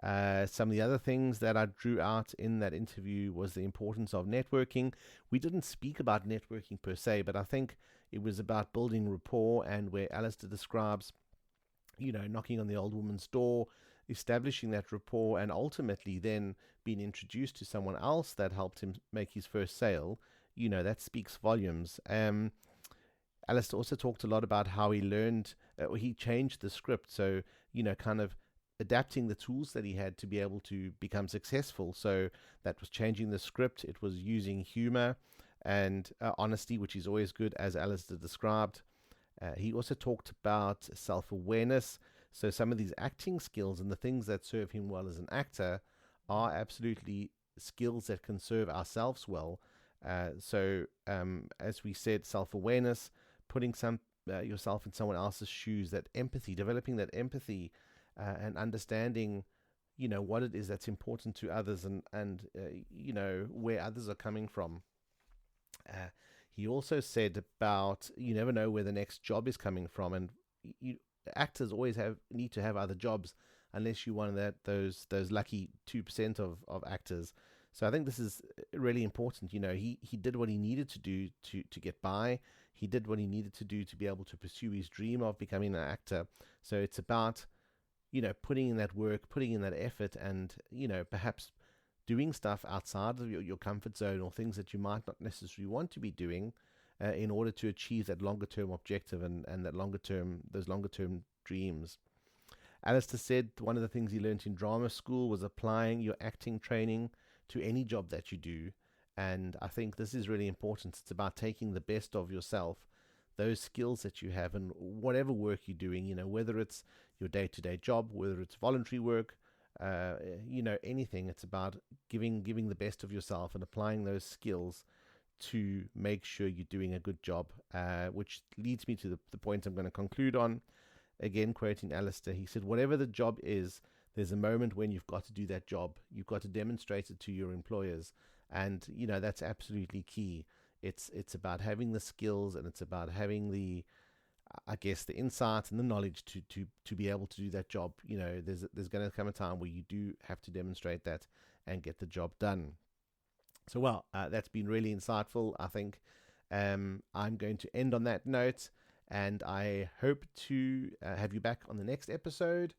Some of the other things that I drew out in that interview was the importance of networking. We didn't speak about networking per se, but I think it was about building rapport, and where Alastair describes, knocking on the old woman's door, establishing that rapport, and ultimately then being introduced to someone else that helped him make his first sale, that speaks volumes. Alastair also talked a lot about how he learned, he changed the script. So, kind of adapting the tools that he had to be able to become successful. So that was changing the script. It was using humor and honesty, which is always good, as Alastair described. He also talked about self-awareness. So some of these acting skills and the things that serve him well as an actor are absolutely skills that can serve ourselves well. As we said, self-awareness, putting yourself in someone else's shoes, that empathy, developing that empathy, and understanding, what it is that's important to others and where others are coming from. He also said about you never know where the next job is coming from, and actors always need to have other jobs unless you're one of those lucky 2% of actors. So I think this is really important. He did what he needed to do to get by. He did what he needed to do to be able to pursue his dream of becoming an actor. So it's about putting in that work, putting in that effort, and perhaps doing stuff outside of your comfort zone, or things that you might not necessarily want to be doing in order to achieve that longer term objective and those longer term dreams. Alastair said one of the things he learned in drama school was applying your acting training to any job that you do. And I think this is really important. It's about taking the best of yourself, those skills that you have, and whatever work you're doing, whether it's your day-to-day job, whether it's voluntary work, anything. It's about giving the best of yourself and applying those skills to make sure you're doing a good job, which leads me to the point I'm going to conclude on. Again, quoting Alastair, he said, whatever the job is, there's a moment when you've got to do that job. You've got to demonstrate it to your employers. And, that's absolutely key. It's about having the skills, and it's about having the I guess, the insight and the knowledge to be able to do that job. You know, there's going to come a time where you do have to demonstrate that and get the job done. So, well, that's been really insightful, I think. I'm going to end on that note, and I hope to have you back on the next episode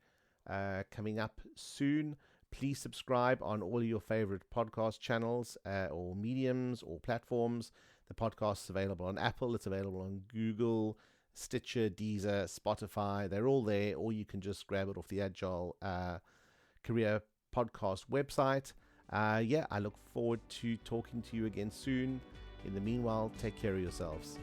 coming up soon. Please subscribe on all of your favorite podcast channels or mediums or platforms. The podcast is available on Apple, it's available on Google, Stitcher, Deezer, Spotify. They're all there, or you can just grab it off the Agile Career Podcast website. I look forward to talking to you again soon. In the meanwhile, take care of yourselves.